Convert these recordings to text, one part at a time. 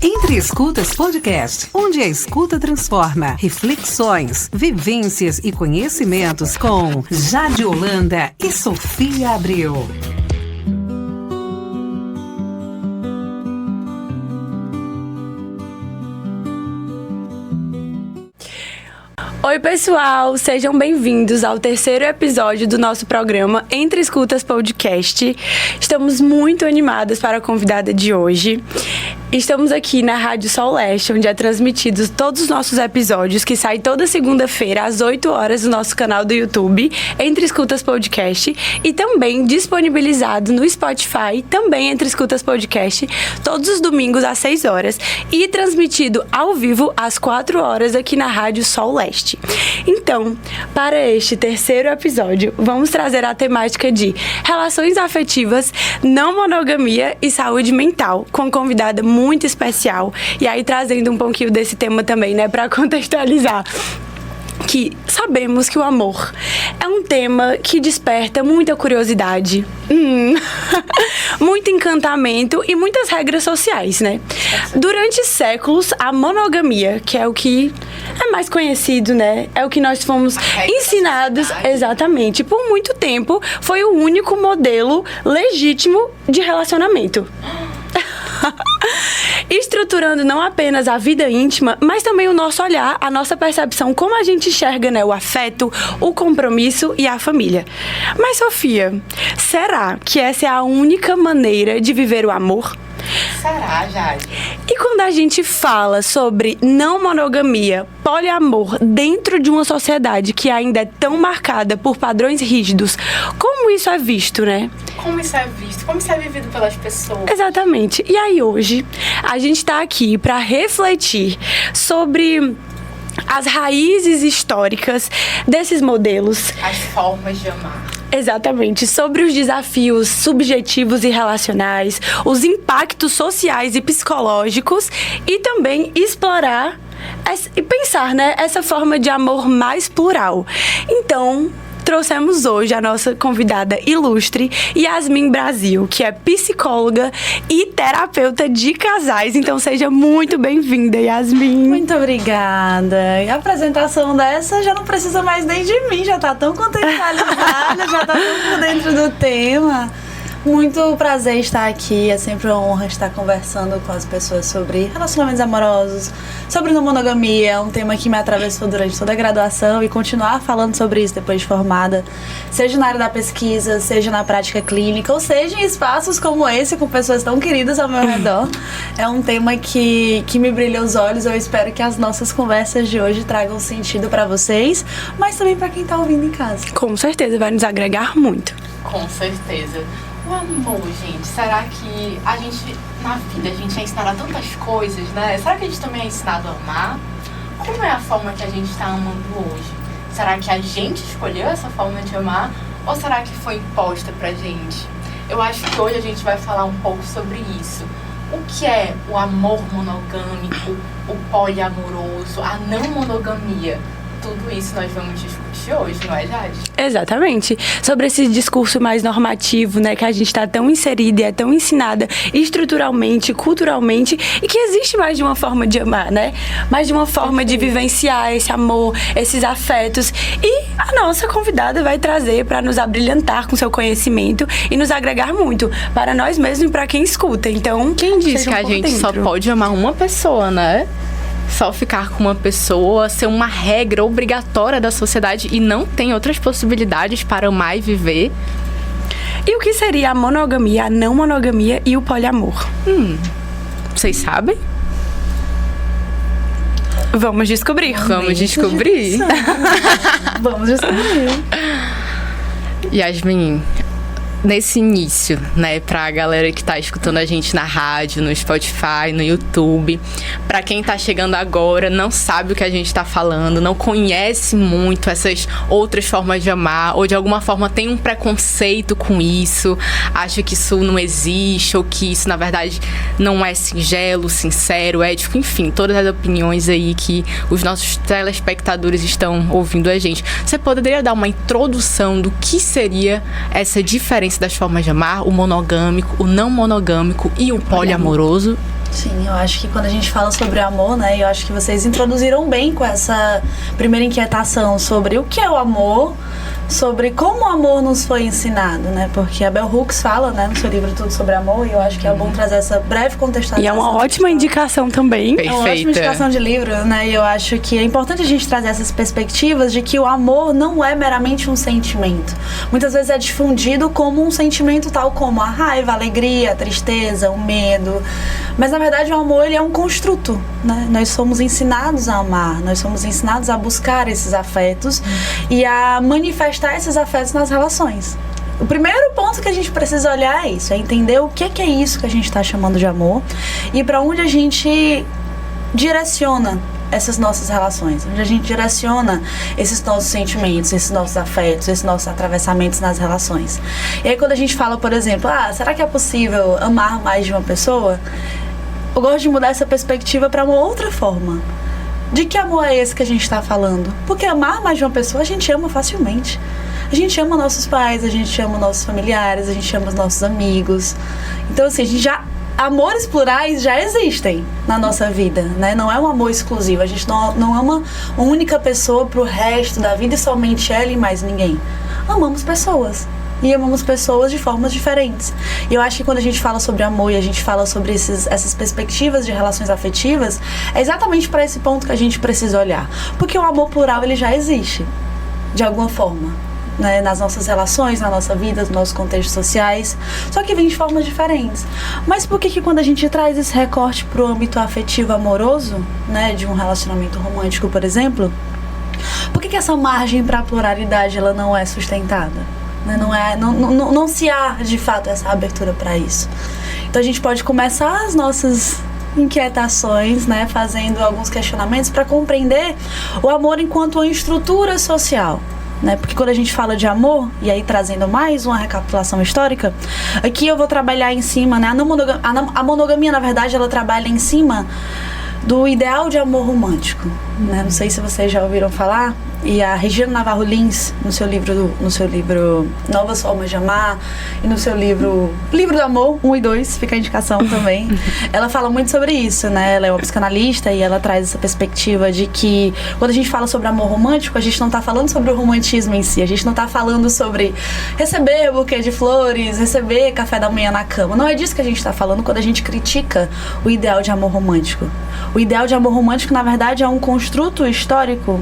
Entre Escutas Podcast, onde a escuta transforma. Reflexões, vivências e conhecimentos com Jade Holanda e Sofia Abreu. Oi pessoal, sejam bem-vindos ao terceiro episódio do nosso programa Entre Escutas Podcast. Estamos muito animadas para a convidada de hoje. Estamos aqui na Rádio Sol Leste, onde é transmitidos todos os nossos episódios, que saem toda segunda-feira às 8 horas no nosso canal do YouTube, Entre Escutas Podcast, e também disponibilizado no Spotify, também Entre Escutas Podcast, todos os domingos às 6 horas, e transmitido ao vivo às 4 horas aqui na Rádio Sol Leste. Então, para este terceiro episódio, vamos trazer a temática de relações afetivas, não monogamia e saúde mental, com convidada muito especial. E aí, trazendo um pouquinho desse tema também, né, para contextualizar. Que sabemos que o amor é um tema que desperta muita curiosidade, muito encantamento e muitas regras sociais, né? Durante séculos, a monogamia, que é o que é mais conhecido, né? É o que nós fomos ensinados, exatamente. Por muito tempo, foi o único modelo legítimo de relacionamento. Estruturando não apenas a vida íntima, mas também o nosso olhar, a nossa percepção, como a gente enxerga, né, o afeto, o compromisso e a família. Mas, Sofia, será que essa é a única maneira de viver o amor? Será, Jade? E quando a gente fala sobre não monogamia, poliamor, dentro de uma sociedade que ainda é tão marcada por padrões rígidos, como isso é visto, né? Como isso é visto? Como isso é vivido pelas pessoas? Exatamente. E aí hoje, a gente está aqui para refletir sobre as raízes históricas desses modelos. As formas de amar. Exatamente, sobre os desafios subjetivos e relacionais, os impactos sociais e psicológicos e também explorar e pensar, né, essa forma de amor mais plural. Então, trouxemos hoje a nossa convidada ilustre, Yasmin Brasil, que é psicóloga e terapeuta de casais. Então, seja muito bem-vinda, Yasmin. Muito obrigada. E a apresentação dessa já não precisa mais nem de mim, já tá tão contextualizada, já tá tão por dentro do tema. Muito prazer estar aqui, é sempre uma honra estar conversando com as pessoas sobre relacionamentos amorosos, sobre não monogamia, um tema que me atravessou durante toda a graduação e continuar falando sobre isso depois de formada, seja na área da pesquisa, seja na prática clínica, ou seja em espaços como esse, com pessoas tão queridas ao meu redor. É um tema que me brilha os olhos, eu espero que as nossas conversas de hoje tragam sentido para vocês, mas também para quem está ouvindo em casa. Com certeza, vai nos agregar muito. Com certeza. O amor, gente, será que a gente, na vida, a gente é ensinado a tantas coisas, né? Será que a gente também é ensinado a amar? Como é a forma que a gente está amando hoje? Será que a gente escolheu essa forma de amar ou será que foi imposta pra gente? Eu acho que hoje a gente vai falar um pouco sobre isso. O que é o amor monogâmico, o poliamoroso, a não monogamia? Tudo isso nós vamos discutir hoje, não é, Jade? Exatamente. Sobre esse discurso mais normativo, né, que a gente está tão inserida e é tão ensinada estruturalmente, culturalmente, e que existe mais de uma forma de amar, né? Mais de uma forma de vivenciar esse amor, esses afetos. E a nossa convidada vai trazer para nos abrilhantar com seu conhecimento e nos agregar muito para nós mesmos e para quem escuta. Então, quem diz que a gente só pode amar uma pessoa, né? Só ficar com uma pessoa, ser uma regra obrigatória da sociedade e não tem outras possibilidades para amar e viver. E o que seria a monogamia, a não monogamia e o poliamor? Vocês sabem? Vamos descobrir. Vamos descobrir. Vamos descobrir. Yasmin, nesse início, né, pra galera que tá escutando a gente na rádio, no Spotify, no YouTube, pra quem tá chegando agora, não sabe o que a gente tá falando, não conhece muito essas outras formas de amar, ou de alguma forma tem um preconceito com isso, acha que isso não existe, ou que isso, na verdade, não é singelo, sincero, ético, enfim, todas as opiniões aí que os nossos telespectadores estão ouvindo a gente. Você poderia dar uma introdução do que seria essa diferença das formas de amar, o monogâmico, o não monogâmico e o poliamoroso? Sim, eu acho que quando a gente fala sobre amor, né, eu acho que vocês introduziram bem com essa primeira inquietação sobre o que é o amor, sobre como o amor nos foi ensinado, né, porque a Bell Hooks fala, né, no seu livro Tudo Sobre Amor, e eu acho que é bom trazer essa breve contextualização. E é uma ótima indicação também. Perfeita. É uma ótima indicação de livro, né, e eu acho que é importante a gente trazer essas perspectivas de que o amor não é meramente um sentimento. Muitas vezes é difundido como um sentimento tal como a raiva, a alegria, a tristeza, o medo, mas na verdade o amor, ele é um construto, né, nós somos ensinados a amar, nós somos ensinados a buscar esses afetos e a manifestar esses afetos nas relações. O primeiro ponto que a gente precisa olhar é isso, é entender o que é isso que a gente está chamando de amor e para onde a gente direciona essas nossas relações, onde a gente direciona esses nossos sentimentos, esses nossos afetos, esses nossos atravessamentos nas relações. E aí quando a gente fala, por exemplo, será que é possível amar mais de uma pessoa? Eu gosto de mudar essa perspectiva para uma outra forma. De que amor é esse que a gente está falando? Porque amar mais de uma pessoa a gente ama facilmente. A gente ama nossos pais, a gente ama nossos familiares, a gente ama os nossos amigos. Então, assim, a gente amores plurais já existem na nossa vida, né? Não é um amor exclusivo. A gente não ama uma única pessoa pro resto da vida e somente ela e mais ninguém. Amamos pessoas. E amamos pessoas de formas diferentes. E eu acho que quando a gente fala sobre amor e a gente fala sobre essas perspectivas de relações afetivas, é exatamente para esse ponto que a gente precisa olhar. Porque o amor plural, ele já existe, de alguma forma, né? Nas nossas relações, na nossa vida, nos nossos contextos sociais, só que vem de formas diferentes. Mas por que quando a gente traz esse recorte para o âmbito afetivo amoroso, né, de um relacionamento romântico, por exemplo, por que essa margem para a pluralidade ela não é sustentada? Não se há, de fato, essa abertura para isso. Então a gente pode começar as nossas inquietações, né, fazendo alguns questionamentos para compreender o amor enquanto uma estrutura social, né? Porque quando a gente fala de amor, e aí trazendo mais uma recapitulação histórica, aqui eu vou trabalhar em cima, né, a monogamia, na verdade, ela trabalha em cima do ideal de amor romântico, né? Não sei se vocês já ouviram falar, e a Regina Navarro Lins, no seu livro Novas Formas de Amar, e no seu livro do Amor 1 e 2, fica a indicação também, ela fala muito sobre isso, né? Ela é uma psicanalista e ela traz essa perspectiva de que quando a gente fala sobre amor romântico, a gente não está falando sobre o romantismo em si, a gente não está falando sobre receber buquê de flores, receber café da manhã na cama. Não é disso que a gente está falando quando a gente critica o ideal de amor romântico. O ideal de amor romântico, na verdade, é um construto histórico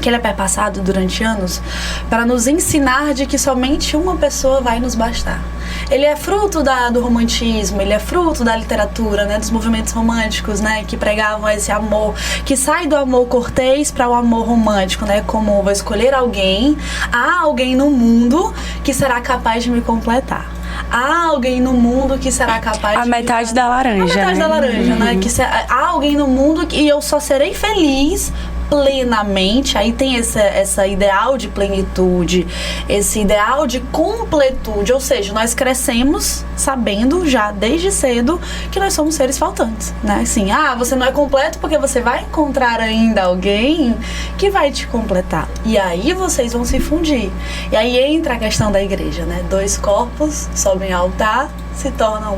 que ele é perpassado durante anos para nos ensinar de que somente uma pessoa vai nos bastar. Ele é fruto do romantismo, ele é fruto da literatura, né, dos movimentos românticos, né, que pregavam esse amor, que sai do amor cortês para o amor romântico, né, como vou escolher alguém, há alguém no mundo que será capaz de me completar. Há alguém no mundo que será capaz a de... metade da laranja, a metade da laranja, né? Há alguém no mundo e eu só serei feliz plenamente. Aí tem essa ideal de plenitude, esse ideal de completude, ou seja, nós crescemos sabendo já desde cedo que nós somos seres faltantes, né? Assim, você não é completo porque você vai encontrar ainda alguém que vai te completar. E aí vocês vão se fundir. E aí entra a questão da igreja, né? 2 corpos sobem ao altar, se tornam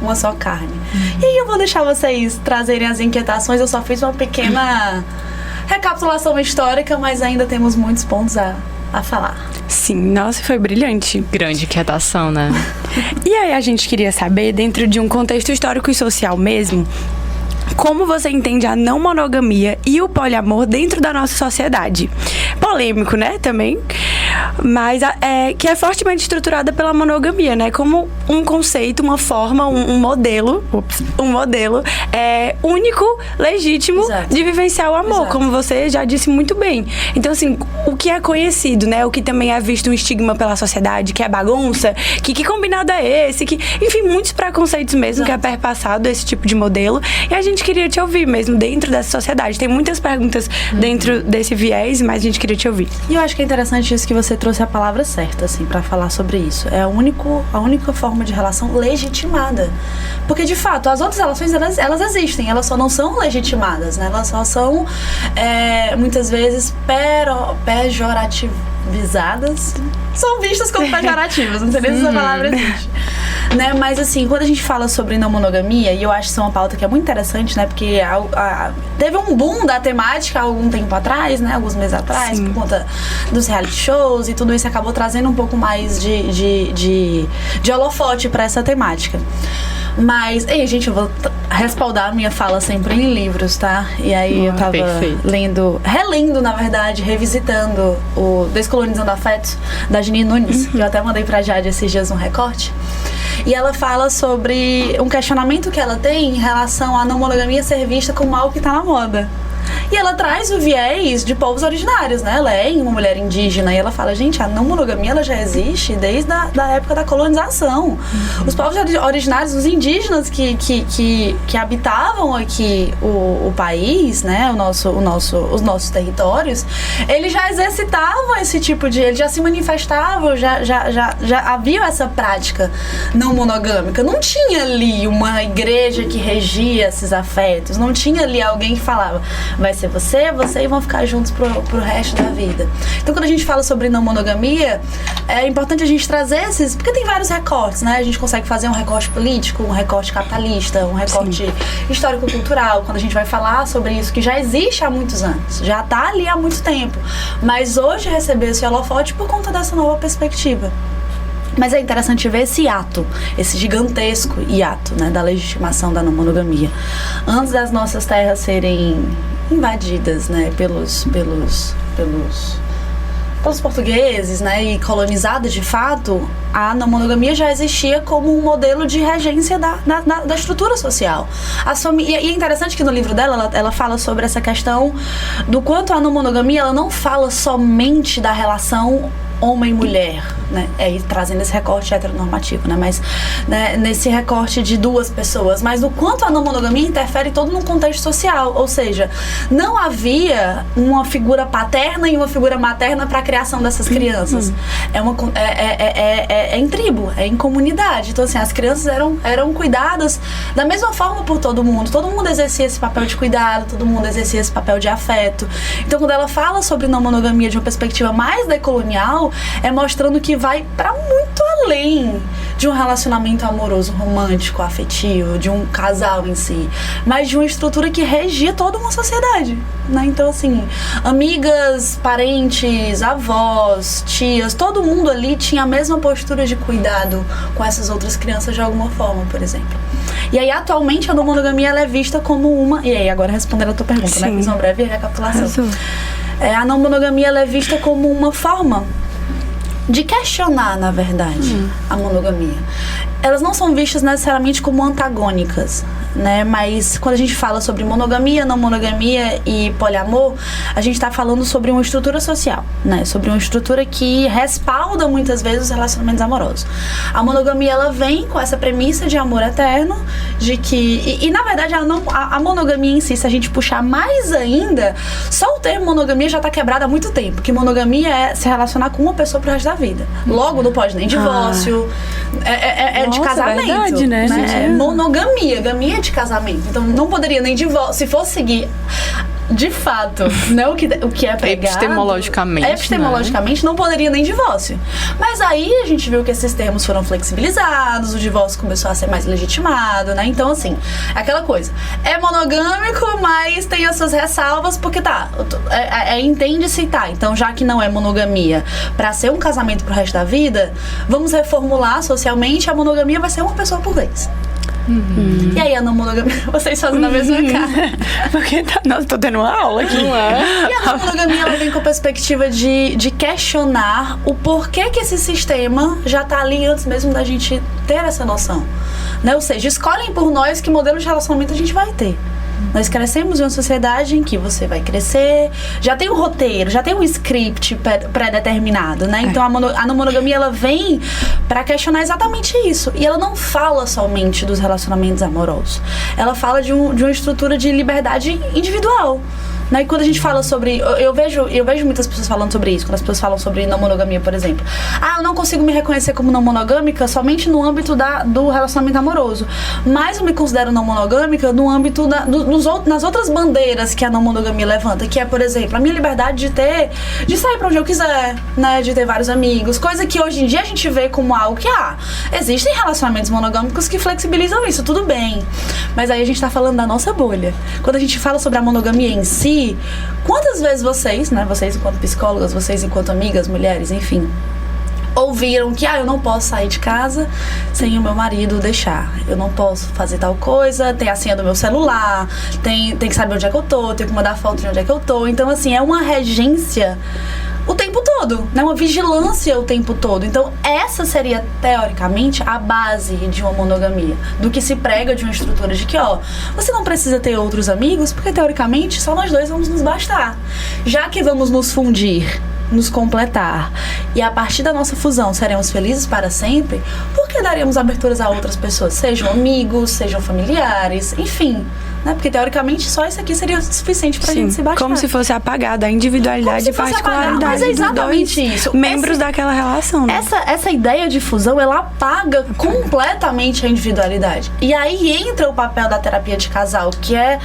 uma só carne. E aí eu vou deixar vocês trazerem as inquietações. Eu só fiz uma pequena recapitulação histórica, mas ainda temos muitos pontos a falar. Sim, nossa, foi brilhante. Grande inquietação, né? E aí a gente queria saber, dentro de um contexto histórico e social mesmo, como você entende a não monogamia e o poliamor dentro da nossa sociedade? Polêmico, né, também, mas que é fortemente estruturada pela monogamia, né, como um conceito, uma forma, um modelo único, legítimo, exato, de vivenciar o amor, exato, como você já disse muito bem. Então, assim, o que é conhecido, né, o que também é visto um estigma pela sociedade, que é bagunça, que combinado é esse, enfim, muitos preconceitos mesmo, exato, que é perpassado esse tipo de modelo, e a gente queria te ouvir mesmo dentro dessa sociedade. Tem muitas perguntas dentro desse viés, mas a gente queria te ouvir. E eu acho que é interessante isso que você trouxe a palavra certa, assim, pra falar sobre isso. É a única forma de relação legitimada. Porque, de fato, as outras relações, elas existem, elas só não são legitimadas, né? Elas só são, muitas vezes, visadas são vistas como pejorativas, não sei nem se essa palavra existe. Né? Mas assim, quando a gente fala sobre não monogamia, e eu acho que isso é uma pauta que é muito interessante, né? Porque teve um boom da temática há algum tempo atrás, né? Alguns meses atrás, por conta dos reality shows e tudo isso acabou trazendo um pouco mais de holofote para essa temática. Mas, gente, eu vou respaldar a minha fala sempre em livros, tá? E aí eu tava relendo, na verdade, revisitando o Descolonizando Afetos, da Ginny Nunes, que eu até mandei pra Jade esses dias um recorte. E ela fala sobre um questionamento que ela tem em relação à não monogamia ser vista como algo que tá na moda. E ela traz o viés de povos originários, né? Ela é uma mulher indígena e ela fala, gente, a não monogamia ela já existe desde a época da colonização. Os povos originários, os indígenas que habitavam aqui o país, né? Os nossos territórios, eles já exercitavam esse tipo de... Eles já se manifestavam, já havia essa prática não monogâmica. Não tinha ali uma igreja que regia esses afetos. Não tinha ali alguém que falava, vai ser você e vão ficar juntos pro resto da vida. Então, quando a gente fala sobre não monogamia, é importante a gente trazer esses... Porque tem vários recortes, né? A gente consegue fazer um recorte político, um recorte capitalista, um recorte histórico-cultural, quando a gente vai falar sobre isso, que já existe há muitos anos, já tá ali há muito tempo. Mas hoje recebeu esse holofote por conta dessa nova perspectiva. Mas é interessante ver esse ato, esse gigantesco hiato, né, da legitimação da não monogamia. Antes das nossas terras serem invadidas, né, pelos portugueses, né, e colonizadas de fato, a não monogamia já existia como um modelo de regência da estrutura social. E é interessante que no livro dela, ela fala sobre essa questão do quanto a não monogamia, ela não fala somente da relação homem e mulher, né? Trazendo esse recorte heteronormativo, né? Mas né, nesse recorte de duas pessoas, mas o quanto a não monogamia interfere todo num contexto social, ou seja, não havia uma figura paterna e uma figura materna para a criação dessas crianças. É em tribo, é em comunidade. Então assim, as crianças eram cuidadas da mesma forma por todo mundo exercia esse papel de cuidado, todo mundo exercia esse papel de afeto. Então quando ela fala sobre não monogamia de uma perspectiva mais decolonial, é mostrando que vai para muito além de um relacionamento amoroso, romântico, afetivo, de um casal em si, mas de uma estrutura que regia toda uma sociedade, né? Então assim, amigas, parentes, avós, tias, todo mundo ali tinha a mesma postura de cuidado com essas outras crianças de alguma forma, por exemplo. E aí atualmente a não monogamia ela é vista como uma... E aí agora respondendo a tua pergunta, né? Fiz uma breve recapitulação. A não monogamia ela é vista como uma forma de questionar, na verdade, a monogamia. Elas não são vistas necessariamente como antagônicas, né? Mas quando a gente fala sobre monogamia, não monogamia e poliamor, a gente está falando sobre uma estrutura social, né? Sobre uma estrutura que respalda muitas vezes os relacionamentos amorosos. A monogamia, ela vem com essa premissa de amor eterno, de que... E na verdade, a monogamia em si, se a gente puxar mais ainda, só o termo monogamia já está quebrado há muito tempo, que monogamia é se relacionar com uma pessoa pro resto da vida. Logo, não pode nem divórcio, de casamento, é verdade, né? Monogamia, gamia de casamento. Então não poderia nem divórcio. Se fosse seguir de fato, né, o que é pregado, epistemologicamente, não poderia nem divórcio. Mas aí a gente viu que esses termos foram flexibilizados, o divórcio começou a ser mais legitimado, né? Então, assim, aquela coisa. É monogâmico, mas tem as suas ressalvas, porque entende-se, então já que não é monogamia pra ser um casamento pro resto da vida, vamos reformular socialmente, a monogamia vai ser uma pessoa por vez. E aí a não monogamia, vocês fazem a mesma cara. Porque nossa, tô tendo uma aula aqui. Não é? E a não monogamia ela vem com a perspectiva de questionar o porquê que esse sistema já tá ali antes mesmo da gente ter essa noção, né? Ou seja, escolhem por nós que modelo de relacionamento a gente vai ter. Nós crescemos em uma sociedade em que você vai crescer, já tem um roteiro, já tem um script pré-determinado, né? Então a não monogamia ela vem para questionar exatamente isso. E ela não fala somente dos relacionamentos amorosos. Ela fala de uma estrutura de liberdade individual, Né? E quando a gente fala sobre... Eu vejo muitas pessoas falando sobre isso, quando as pessoas falam sobre não monogamia, por exemplo. Eu não consigo me reconhecer como não monogâmica somente no âmbito do relacionamento amoroso. Mas eu me considero não monogâmica no âmbito nas outras bandeiras que a não monogamia levanta, que é, por exemplo, a minha liberdade de sair pra onde eu quiser, né? De ter vários amigos, coisa que hoje em dia a gente vê como algo que, existem relacionamentos monogâmicos que flexibilizam isso, tudo bem. Mas aí a gente tá falando da nossa bolha. Quando a gente fala sobre a monogamia em si, quantas vezes vocês, né? Vocês enquanto psicólogas, vocês enquanto amigas, mulheres, enfim, ouviram que eu não posso sair de casa sem o meu marido deixar. Eu não posso fazer tal coisa, tem a senha do meu celular, tem que saber onde é que eu tô, tenho que mandar foto de onde é que eu tô. Então, assim, é uma regência o tempo todo, né? Uma vigilância o tempo todo. Então, essa seria, teoricamente, a base de uma monogamia. Do que se prega de uma estrutura de que, você não precisa ter outros amigos, porque, teoricamente, só nós dois vamos nos bastar. Já que vamos nos fundir, nos completar, e a partir da nossa fusão seremos felizes para sempre, por que daríamos aberturas a outras pessoas? Sejam amigos, sejam familiares, enfim, né? Porque teoricamente só isso aqui seria suficiente pra gente se bastar. Como se fosse apagada a individualidade e particularidade mas é exatamente dos dois isso. membros daquela relação, né? Essa ideia de fusão, ela apaga completamente a individualidade. E aí entra o papel da terapia de casal, que é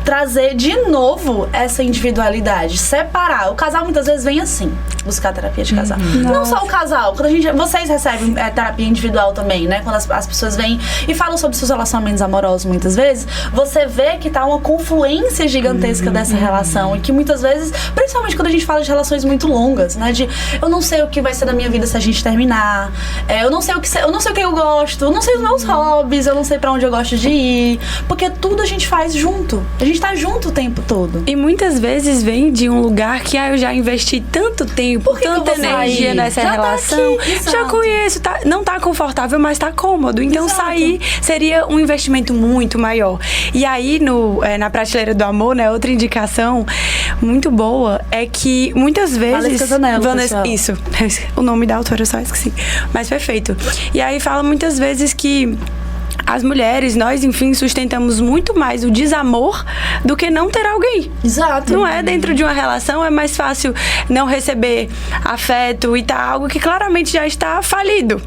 trazer de novo essa individualidade, separar. O casal muitas vezes vem assim, buscar terapia de casal. Não só o casal, quando vocês recebem terapia individual também, né? Quando as pessoas vêm e falam sobre seus relacionamentos amorosos muitas vezes, você vê que tá uma confluência gigantesca dessa relação, e que muitas vezes, principalmente quando a gente fala de relações muito longas, né? De eu não sei o que vai ser da minha vida se a gente terminar, eu não sei o que eu gosto, eu não sei os meus hobbies, eu não sei pra onde eu gosto de ir, porque tudo a gente faz junto. A gente tá junto o tempo todo. E muitas vezes vem de um lugar que eu já investi tanto tempo, tanta energia nessa relação. Já conheço, não tá confortável, mas tá cômodo. Então sair seria um investimento muito maior. E aí, na prateleira do amor, né, outra indicação muito boa é que muitas vezes... Vanessa, isso. O nome da autora eu só esqueci. Mas perfeito. E aí fala muitas vezes que as mulheres, nós, enfim, sustentamos muito mais o desamor do que não ter alguém. Exato. Não é dentro de uma relação, é mais fácil não receber afeto e tá algo que claramente já está falido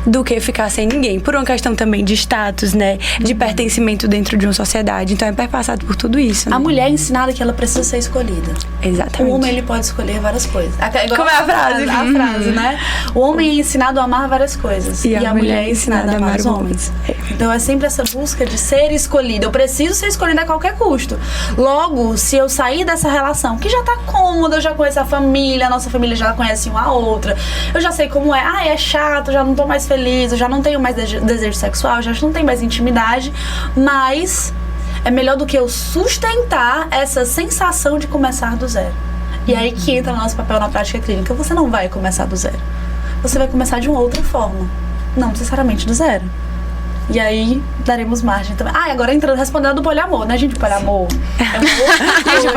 do que ficar sem ninguém. Por uma questão também de status, né? De pertencimento dentro de uma sociedade. Então é perpassado por tudo isso, né? A mulher é ensinada que ela precisa ser escolhida. Exatamente. O homem, ele pode escolher várias coisas. Como é a frase? A frase, né? O homem é ensinado a amar várias coisas. E a mulher é ensinada a amar os homens. Então é sempre essa busca de ser escolhida. Eu preciso ser escolhida a qualquer custo. Logo, se eu sair dessa relação, que já tá cômoda, eu já conheço a família, a nossa família já conhece uma a outra, eu já sei como é. É chato, eu já não tô mais feliz, eu já não tenho mais desejo sexual, eu já não tenho mais intimidade, mas é melhor do que eu sustentar essa sensação de começar do zero. E aí que entra o nosso papel na prática clínica. Você não vai começar do zero. Você vai começar de uma outra forma. Não necessariamente do zero. E aí, daremos margem também. Agora respondendo do poliamor, né, gente? O poliamor é uma outra coisa.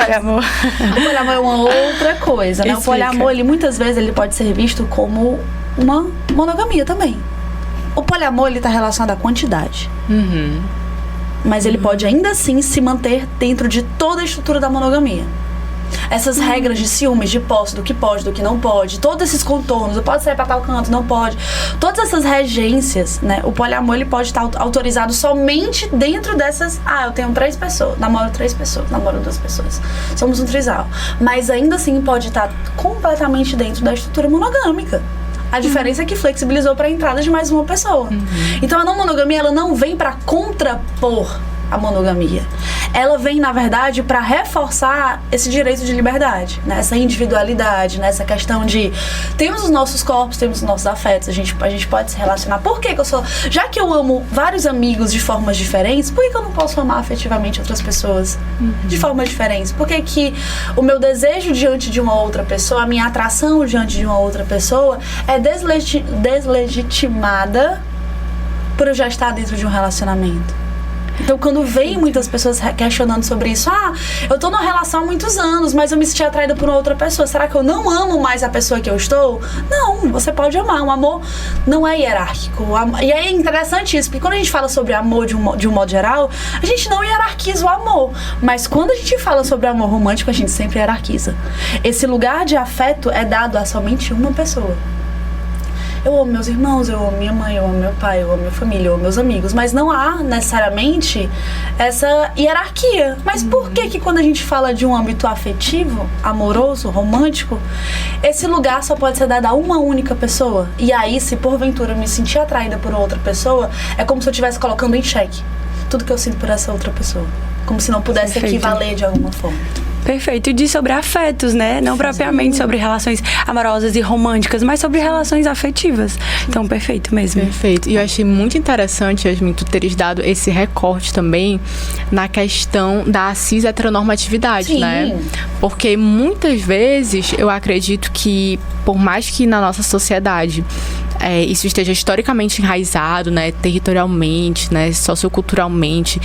O poliamor é uma outra coisa, né? Explica. O poliamor, ele muitas vezes, ele pode ser visto como uma monogamia também. O poliamor, ele tá relacionado à quantidade. Mas ele pode ainda assim se manter dentro de toda a estrutura da monogamia. Essas regras de ciúmes, de posse, do que pode, do que não pode, todos esses contornos, pode sair pra tal canto, não pode, todas essas regências, né? O poliamor, ele pode estar autorizado somente dentro dessas. Eu tenho 3 pessoas, namoro 3 pessoas, namoro 2 pessoas, somos um trisal, mas ainda assim pode estar completamente dentro da estrutura monogâmica. A diferença é que flexibilizou para a entrada de mais uma pessoa. Então a não monogamia, ela não vem para contrapor a monogamia. Ela vem, na verdade, para reforçar esse direito de liberdade, né? Essa individualidade, né? Essa questão de temos os nossos corpos, temos os nossos afetos, a gente pode se relacionar. Por que eu sou... Já que eu amo vários amigos de formas diferentes, por que eu não posso amar afetivamente outras pessoas de formas diferentes? Por que o meu desejo diante de uma outra pessoa, a minha atração diante de uma outra pessoa é deslegitimada por eu já estar dentro de um relacionamento? Então, quando vem muitas pessoas questionando sobre isso, eu tô numa relação há muitos anos, mas eu me senti atraída por uma outra pessoa. Será que eu não amo mais a pessoa que eu estou? Não, você pode amar. O amor não é hierárquico. E é interessante isso, porque quando a gente fala sobre amor de um modo geral, a gente não hierarquiza o amor. Mas quando a gente fala sobre amor romântico, a gente sempre hierarquiza. Esse lugar de afeto é dado a somente uma pessoa. Eu amo meus irmãos, eu amo minha mãe, eu amo meu pai, eu amo minha família, eu amo meus amigos. Mas não há necessariamente essa hierarquia. Mas por que quando a gente fala de um âmbito afetivo, amoroso, romântico, esse lugar só pode ser dado a uma única pessoa? E aí, se porventura eu me sentir atraída por outra pessoa, é como se eu estivesse colocando em xeque tudo que eu sinto por essa outra pessoa. Como se não pudesse equivaler de alguma forma. Perfeito. E diz sobre afetos, né? Não propriamente sobre relações amorosas e românticas, mas sobre relações afetivas. Então, perfeito mesmo. Perfeito. E eu achei muito interessante, Yasmin, tu teres dado esse recorte também na questão da cis-heteronormatividade, né? Porque muitas vezes eu acredito que, por mais que na nossa sociedade isso esteja historicamente enraizado, né? Territorialmente, né? Socioculturalmente,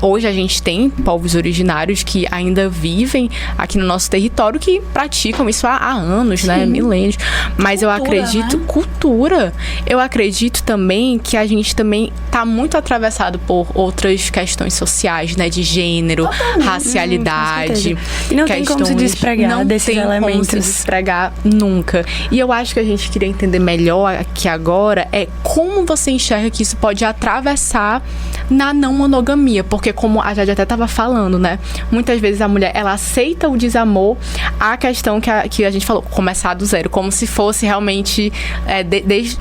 hoje a gente tem povos originários que ainda vivem aqui no nosso território, que praticam isso há anos, né? Milênios. Mas eu acredito... Né? Cultura. Eu acredito também que a gente também está muito atravessado por outras questões sociais, né? De gênero, racialidade. E não tem como se despregar desses elementos. Não tem como se despregar nunca. E eu acho que a gente queria entender melhor aqui agora como você enxerga que isso pode atravessar na não monogamia. Porque como a Jade até estava falando, né? Muitas vezes a mulher, ela aceita o desamor, a questão que a gente falou, começar do zero, como se fosse realmente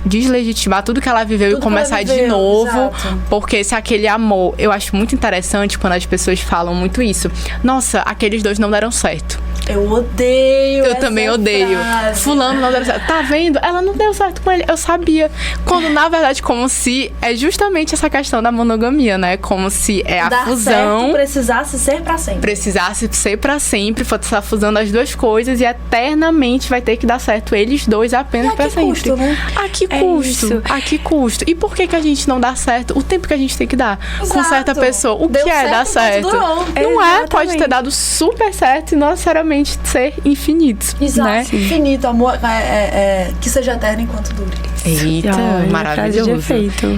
deslegitimar tudo que ela viveu e começar de novo. Exato. Porque se aquele amor, eu acho muito interessante quando as pessoas falam muito isso. Nossa, aqueles dois não deram certo. Eu odeio. Eu também odeio. Frase. Fulano não deu certo. Tá vendo? Ela não deu certo com ele. Eu sabia. Quando, na verdade, como se é justamente essa questão da monogamia, né? Como se é a fusão. Certo, precisasse ser pra sempre. Precisasse ser pra sempre. Fosse essa fusão das duas coisas e eternamente vai ter que dar certo eles dois apenas pra sempre. Custo, né? A que custo? A que custo? E por que a gente não dá certo o tempo que a gente tem que dar com certa pessoa? O que é dar certo? Não é? Pode ter dado super certo e não necessariamente ser infinito. Exato. Né? Infinito, amor, que seja eterno enquanto dure. Eita, maravilhoso.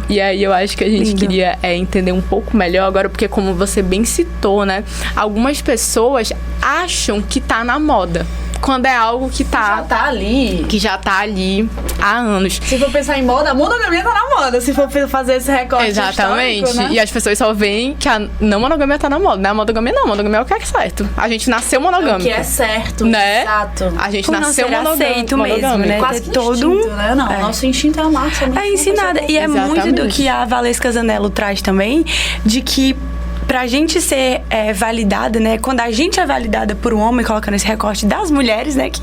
E aí eu acho que a gente queria entender um pouco melhor agora, porque como você bem citou, né? Algumas pessoas acham que tá na moda. Quando é algo que já tá ali. Que já tá ali há anos. Se for pensar em moda, a monogamia tá na moda. Se for fazer esse recorte exatamente. Né? E as pessoas só veem que a não monogamia tá na moda. Não é a monogamia, não. A monogamia é o que é certo. A gente nasceu monogâmico. O que é certo, né? Exato. A gente nasceu monogâmico mesmo, né? Quase que todo instinto, né? Não, nosso instinto é amar. É ensinada. E é muito do que a Valesca Zanello traz também, de que pra gente ser validada, né? Quando a gente é validada por um homem, colocando esse recorte das mulheres, né? Que,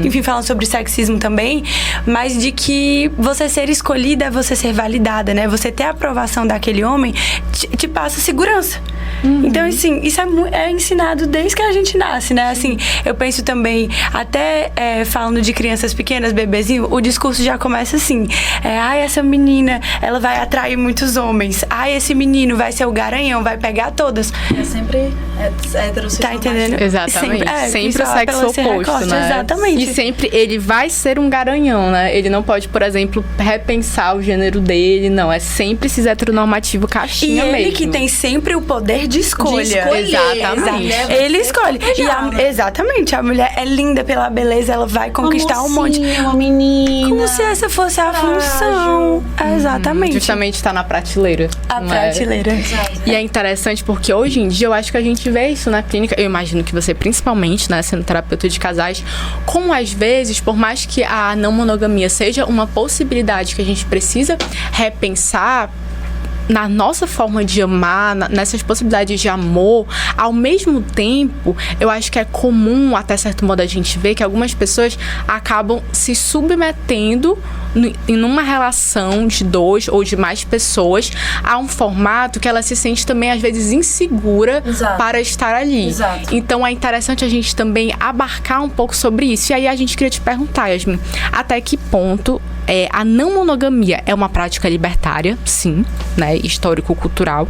enfim, falam sobre sexismo também, mas de que você ser escolhida é você ser validada, né? Você ter a aprovação daquele homem te passa segurança. Então, assim, isso é ensinado desde que a gente nasce, né? Assim, eu penso também, até falando de crianças pequenas, bebezinho, o discurso já começa assim. Essa menina, ela vai atrair muitos homens. Esse menino vai ser o garanhão, vai pegar todas. É sempre heterossexual. Tá entendendo? Exatamente. Sempre o sexo oposto, né? Exatamente. E sempre ele vai ser um garanhão, né? Ele não pode, por exemplo, repensar o gênero dele, não. É sempre cis heteronormativo caixinha mesmo. E ele que tem sempre o poder de escolha. Exatamente. Ele escolhe. Exatamente. A mulher é linda pela beleza, ela vai conquistar um monte. Uma menina. Como se essa fosse a função. Exatamente. Justamente tá na prateleira. A prateleira. E é interessante porque hoje em dia eu acho que a gente vê isso na clínica. Eu imagino que você, principalmente, né, sendo terapeuta de casais, como às vezes, por mais que a não monogamia seja uma possibilidade que a gente precisa repensar na nossa forma de amar, nessas possibilidades de amor, ao mesmo tempo, eu acho que é comum, até certo modo, a gente ver que algumas pessoas acabam se submetendo em uma relação de dois ou de mais pessoas a um formato que ela se sente também, às vezes, insegura para estar ali. Exato. Então, é interessante a gente também abarcar um pouco sobre isso. E aí, a gente queria te perguntar, Yasmin, até que ponto a não monogamia é uma prática libertária, sim, né, histórico-cultural,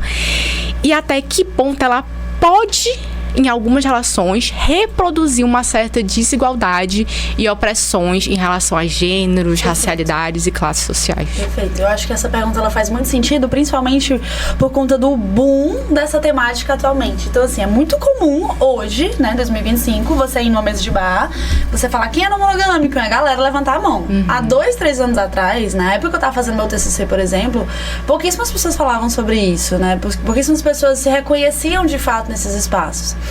e até que ponto ela pode, em algumas relações, reproduzir uma certa desigualdade e opressões em relação a gêneros, racialidades e classes sociais. Perfeito. Eu acho que essa pergunta ela faz muito sentido, principalmente por conta do boom dessa temática atualmente. Então, assim, é muito comum hoje, né, 2025, você ir numa mesa de bar, você falar quem é não monogâmico, e a galera levantar a mão. Há 2, 3 anos atrás, na época que eu tava fazendo meu TCC, por exemplo, pouquíssimas pessoas falavam sobre isso, né? Pouquíssimas pessoas se reconheciam de fato nesses espaços.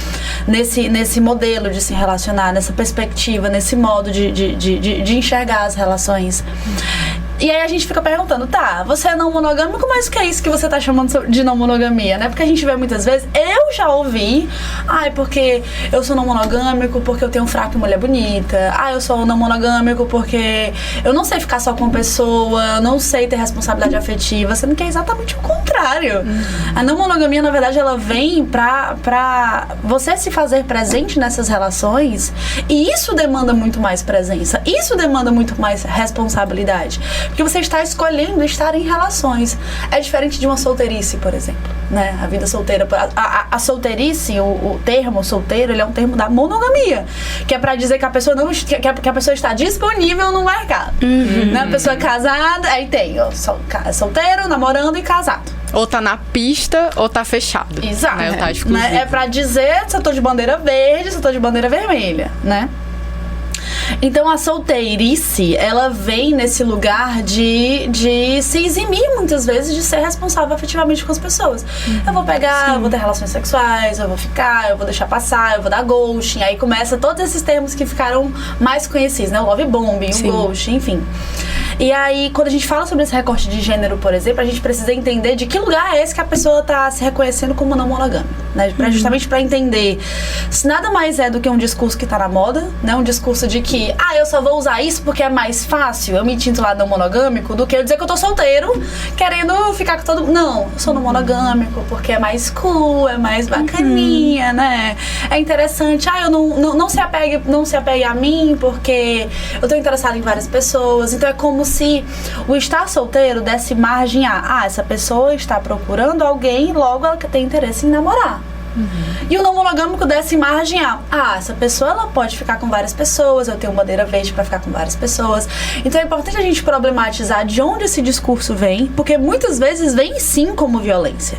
Nesse modelo de se relacionar, nessa perspectiva, nesse modo de enxergar as relações. E aí a gente fica perguntando, tá, você é não monogâmico, mas o que é isso que você tá chamando de não monogamia, né? Porque a gente vê muitas vezes, eu já ouvi, porque eu sou não monogâmico porque eu tenho um fraco em mulher bonita, eu sou não monogâmico porque eu não sei ficar só com uma pessoa, eu não sei ter responsabilidade afetiva, sendo que é exatamente o contrário. A não monogamia, na verdade, ela vem pra você se fazer presente nessas relações, e isso demanda muito mais presença, isso demanda muito mais responsabilidade. Porque você está escolhendo estar em relações. É diferente de uma solteirice, por exemplo, né? A vida solteira, a solteirice, o termo solteiro, ele é um termo da monogamia, que é pra dizer que a pessoa que a pessoa está disponível no mercado. Né? A pessoa casada, aí tem solteiro, namorando e casado. Ou tá na pista, ou tá fechado. Exato. Né? Ou tá exclusivo. Né? É pra dizer se eu tô de bandeira verde, se eu tô de bandeira vermelha, né? Então a solteirice, ela vem nesse lugar de se eximir muitas vezes de ser responsável afetivamente com as pessoas. Eu vou pegar, eu vou ter relações sexuais, eu vou ficar, eu vou deixar passar, eu vou dar ghosting. Aí começa todos esses termos que ficaram mais conhecidos, né? O love bombing, o ghosting, enfim. E aí, quando a gente fala sobre esse recorte de gênero, por exemplo, a gente precisa entender de que lugar é esse que a pessoa tá se reconhecendo como não monogâmica, né? Justamente para entender se nada mais é do que um discurso que tá na moda, né? Um discurso de que, eu só vou usar isso porque é mais fácil eu me intitular não monogâmico do que eu dizer que eu tô solteiro, querendo ficar com todo mundo. Não, eu sou não monogâmico porque é mais cool, é mais bacaninha, né? É interessante. Eu não se apegue a mim porque eu tô interessada em várias pessoas. Então é como se o estar solteiro desse margem a essa pessoa está procurando alguém, logo ela tem interesse em namorar. E o não monogâmico desse margem a essa pessoa ela pode ficar com várias pessoas, eu tenho bandeira verde pra ficar com várias pessoas. Então é importante a gente problematizar de onde esse discurso vem, porque muitas vezes vem sim como violência,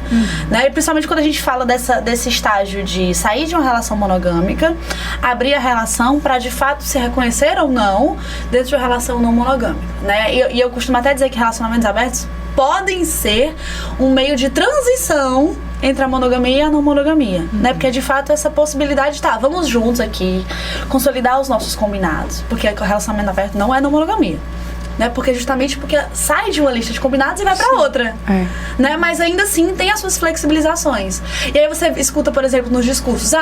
né? E principalmente quando a gente fala desse estágio de sair de uma relação monogâmica, abrir a relação pra de fato se reconhecer ou não dentro de uma relação não monogâmica, né? E eu costumo até dizer que relacionamentos abertos podem ser um meio de transição entre a monogamia e a não monogamia, né? Porque de fato essa possibilidade vamos juntos aqui, consolidar os nossos combinados, porque o relacionamento aberto não é não monogamia, né? Porque justamente porque sai de uma lista de combinados e vai pra outra, né? Mas ainda assim tem as suas flexibilizações. E aí você escuta, por exemplo, nos discursos, eu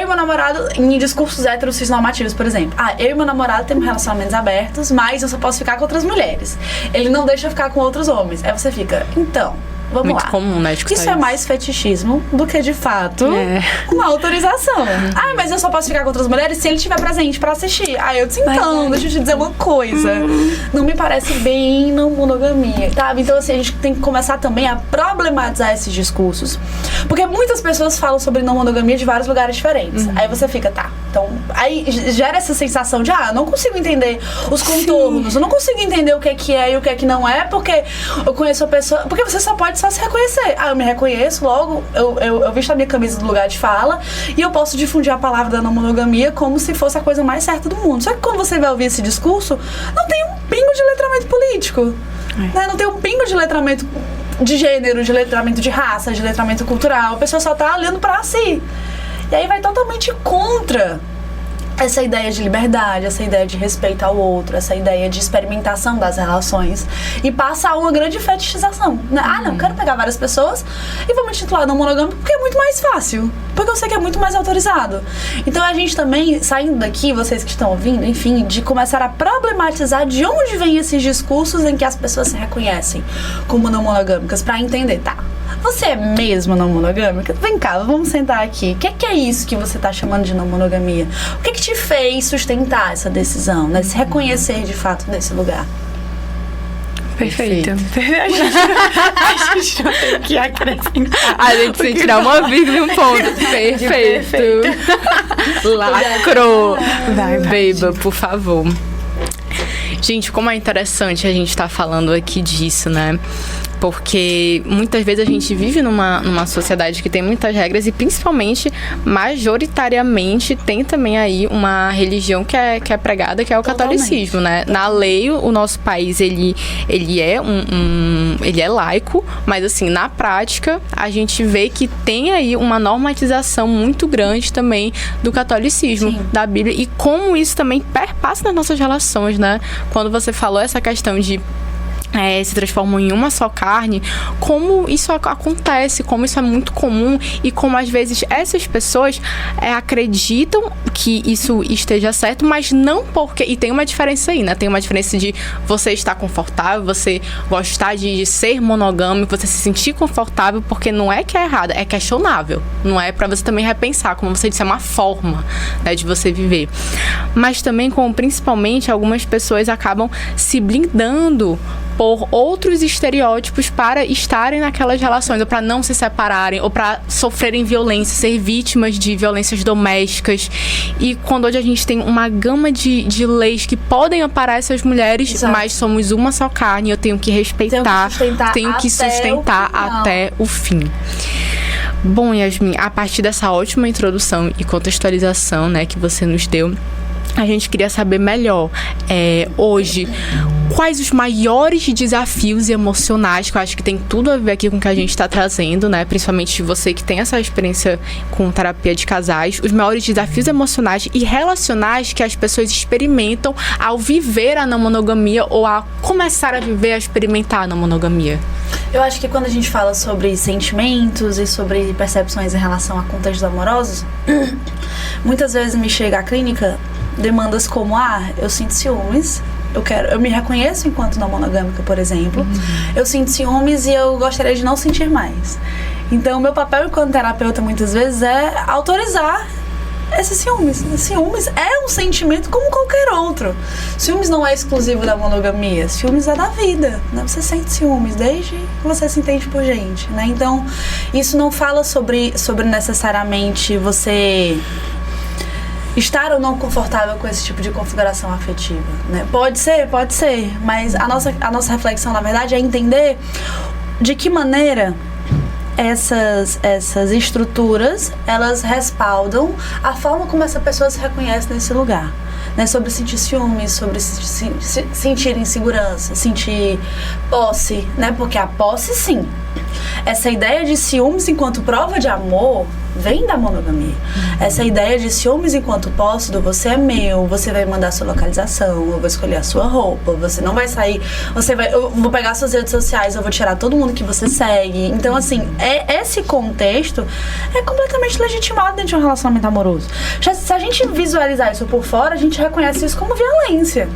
e meu namorado, em discursos héteros cisnormativos, por exemplo, eu e meu namorado temos relacionamentos abertos, mas eu só posso ficar com outras mulheres. Ele não deixa eu ficar com outros homens. Aí você fica, então, vamos muito lá. Comum, né? Isso é mais fetichismo do que, de fato, uma autorização. Mas eu só posso ficar com outras mulheres se ele estiver presente pra assistir. Eu disse, então, deixa eu te dizer uma coisa. Não me parece bem não monogamia, tá? Então, assim, a gente tem que começar também a problematizar esses discursos. Porque muitas pessoas falam sobre não monogamia de vários lugares diferentes. Aí você fica, então... Aí gera essa sensação de, eu não consigo entender os contornos. Eu não consigo entender o que é e o que é que não é, porque eu conheço a pessoa... Porque você só pode se reconhecer. Eu me reconheço, logo eu visto a minha camisa do lugar de fala e eu posso difundir a palavra da não monogamia como se fosse a coisa mais certa do mundo. Só que quando você vai ouvir esse discurso, não tem um pingo de letramento político, né? Não tem um pingo de letramento de gênero, de letramento de raça, de letramento cultural. A pessoa só tá olhando pra si. E aí vai totalmente contra essa ideia de liberdade, essa ideia de respeito ao outro, essa ideia de experimentação das relações, e passa a uma grande fetichização, né? Não, quero pegar várias pessoas e vou me titular não monogâmico porque é muito mais fácil, porque eu sei que é muito mais autorizado. Então a gente também, saindo daqui, vocês que estão ouvindo, enfim, de começar a problematizar de onde vem esses discursos em que as pessoas se reconhecem como não monogâmicas, pra entender, você é mesmo não monogâmica? Vem cá, vamos sentar aqui. O que é isso que você tá chamando de não monogamia? O que te fez sustentar essa decisão, né? Se reconhecer de fato nesse lugar? Perfeito. A gente não tem que acrescentar. A gente tem que tirar uma vírgula e um ponto. Perfeito. Lacrou. Vai, Beba, por favor. Gente, como é interessante a gente estar falando aqui disso, né? Porque muitas vezes a gente vive numa sociedade que tem muitas regras e principalmente, majoritariamente, tem também aí uma religião que é pregada, que é o catolicismo, né? Na lei, o nosso país, ele é ele é laico, mas assim, na prática, a gente vê que tem aí uma normatização muito grande também do catolicismo, sim, da Bíblia, e como isso também perpassa nas nossas relações, né? Quando você falou essa questão de se transformam em uma só carne, como isso acontece, como isso é muito comum e como às vezes essas pessoas acreditam que isso esteja certo, mas não porque... E tem uma diferença aí, né? Tem uma diferença de você estar confortável, você gostar de ser monogâmico, você se sentir confortável, porque não é que é errado, é questionável. Não é pra você também repensar, como você disse, é uma forma, né, de você viver. Mas também, como principalmente algumas pessoas acabam se blindando por outros estereótipos para estarem naquelas relações, ou para não se separarem, ou para sofrerem violência, ser vítimas de violências domésticas. E quando hoje a gente tem uma gama de leis que podem amparar essas mulheres, exato, mas somos uma só carne, eu tenho que respeitar, tenho que sustentar até o fim. Bom, Yasmin, a partir dessa ótima introdução e contextualização, né, que você nos deu, a gente queria saber melhor, hoje, quais os maiores desafios emocionais, que eu acho que tem tudo a ver aqui com o que a gente está trazendo, né? Principalmente você que tem essa experiência com terapia de casais, os maiores desafios emocionais e relacionais que as pessoas experimentam ao viver a não monogamia ou a começar a viver, a experimentar a não monogamia. Eu acho que quando a gente fala sobre sentimentos e sobre percepções em relação a contextos amorosos, muitas vezes me chega à clínica demandas como, eu sinto ciúmes, eu me reconheço enquanto não monogâmica, por exemplo, eu sinto ciúmes e eu gostaria de não sentir mais. Então, o meu papel enquanto terapeuta, muitas vezes, é autorizar esses ciúmes. Ciúmes é um sentimento como qualquer outro. Ciúmes não é exclusivo da monogamia, ciúmes é da vida, né? Você sente ciúmes desde que você se entende por gente, né? Então, isso não fala sobre necessariamente você estar ou não confortável com esse tipo de configuração afetiva, né? Pode ser, mas a nossa reflexão, na verdade, é entender de que maneira essas estruturas, elas respaldam a forma como essa pessoa se reconhece nesse lugar, né? Sobre sentir ciúmes, sobre sentir insegurança, sentir posse, né? Porque a posse, sim. Essa ideia de ciúmes enquanto prova de amor vem da monogamia. Essa ideia de ciúmes enquanto posse do você é meu, você vai mandar sua localização, eu vou escolher a sua roupa, você não vai sair, eu vou pegar suas redes sociais, eu vou tirar todo mundo que você segue. Então, assim, esse contexto é completamente legitimado dentro de um relacionamento amoroso. Se a gente visualizar isso por fora, a gente reconhece isso como violência.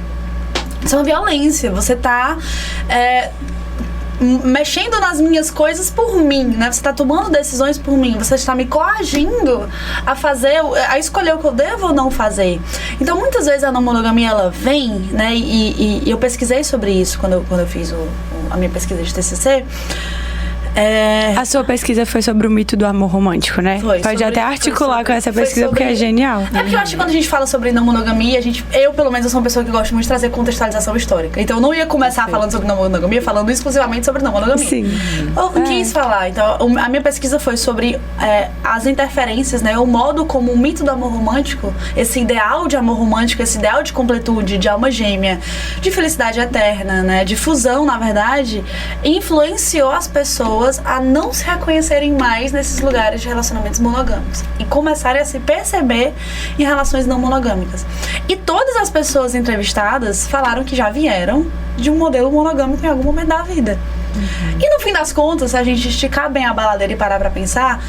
Isso é uma violência. Você tá mexendo nas minhas coisas por mim, né? Você está tomando decisões por mim, você está me coagindo a escolher o que eu devo ou não fazer. Então, muitas vezes a não monogamia, ela vem, né? E eu pesquisei sobre isso quando eu fiz a minha pesquisa de TCC. A sua pesquisa foi sobre o mito do amor romântico, né? Pode até articular com essa pesquisa, porque é genial. É porque eu acho que quando a gente fala sobre não monogamia, eu, pelo menos, eu sou uma pessoa que gosta muito de trazer contextualização histórica. Então, eu não ia começar falando sobre não monogamia, falando exclusivamente sobre não monogamia. Sim. Eu quis falar. Então, a minha pesquisa foi sobre as interferências, né? O modo como o mito do amor romântico, esse ideal de amor romântico, esse ideal de completude, de alma gêmea, de felicidade eterna, né? De fusão, na verdade, influenciou as pessoas a não se reconhecerem mais nesses lugares de relacionamentos monogâmicos e começarem a se perceber em relações não monogâmicas. E todas as pessoas entrevistadas falaram que já vieram de um modelo monogâmico em algum momento da vida. E no fim das contas, se a gente esticar bem a baladeira e parar pra pensar,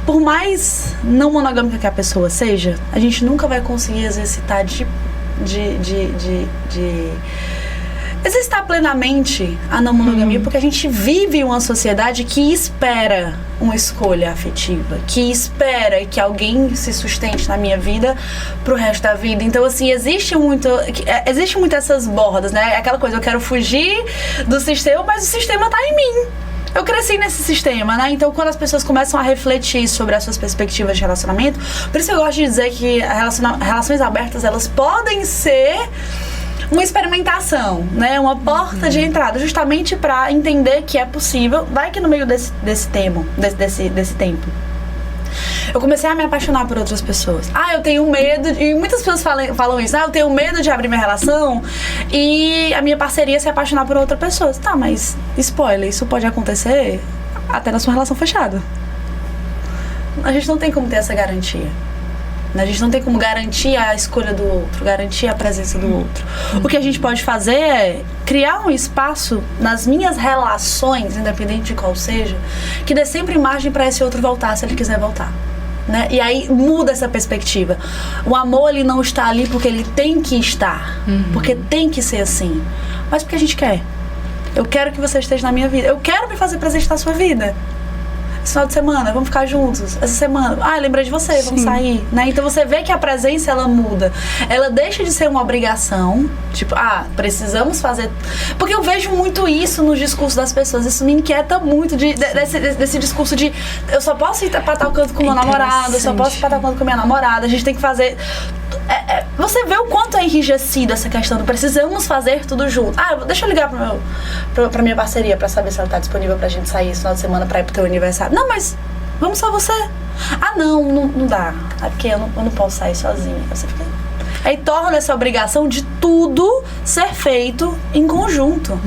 por mais não monogâmica que a pessoa seja, a gente nunca vai conseguir exercitar exercitar plenamente a não monogamia, porque a gente vive uma sociedade que espera uma escolha afetiva, que espera que alguém se sustente na minha vida pro resto da vida. Então, assim, existe muito essas bordas, né? Aquela coisa, eu quero fugir do sistema, mas o sistema tá em mim. Eu cresci nesse sistema, né? Então, quando as pessoas começam a refletir sobre as suas perspectivas de relacionamento, por isso eu gosto de dizer que relações abertas, elas podem ser uma experimentação, né? Uma porta de entrada, justamente para entender que é possível. Vai que no meio desse tempo, eu comecei a me apaixonar por outras pessoas. Eu tenho medo, e muitas pessoas falam isso, eu tenho medo de abrir minha relação e a minha parceria se apaixonar por outra pessoa. Tá, mas spoiler, isso pode acontecer até na sua relação fechada. A gente não tem como ter essa garantia. A gente não tem como garantir a escolha do outro, garantir a presença do outro. O que a gente pode fazer é criar um espaço nas minhas relações, independente de qual seja, que dê sempre margem para esse outro voltar, se ele quiser voltar. Né? E aí muda essa perspectiva. O amor, ele não está ali porque ele tem que estar, porque tem que ser assim, mas porque a gente quer. Eu quero que você esteja na minha vida, eu quero me fazer presente na sua vida. Esse final de semana, vamos ficar juntos. Essa semana, lembrei de você, vamos sair, né? Então você vê que a presença, ela muda. Ela deixa de ser uma obrigação, tipo, precisamos fazer. Porque eu vejo muito isso nos discursos das pessoas. Isso me inquieta muito desse discurso de eu só posso ir pra tal canto com meu namorado, eu só posso ir pra tal canto com minha namorada, a gente tem que fazer. Você vê o quanto é enrijecido essa questão do precisamos fazer tudo junto. Deixa eu ligar pra minha parceria pra saber se ela tá disponível pra gente sair esse final de semana pra ir pro teu aniversário. Não, mas vamos só você. Não dá. É porque eu não posso sair sozinha. Você fica... Aí torna essa obrigação de tudo ser feito em conjunto.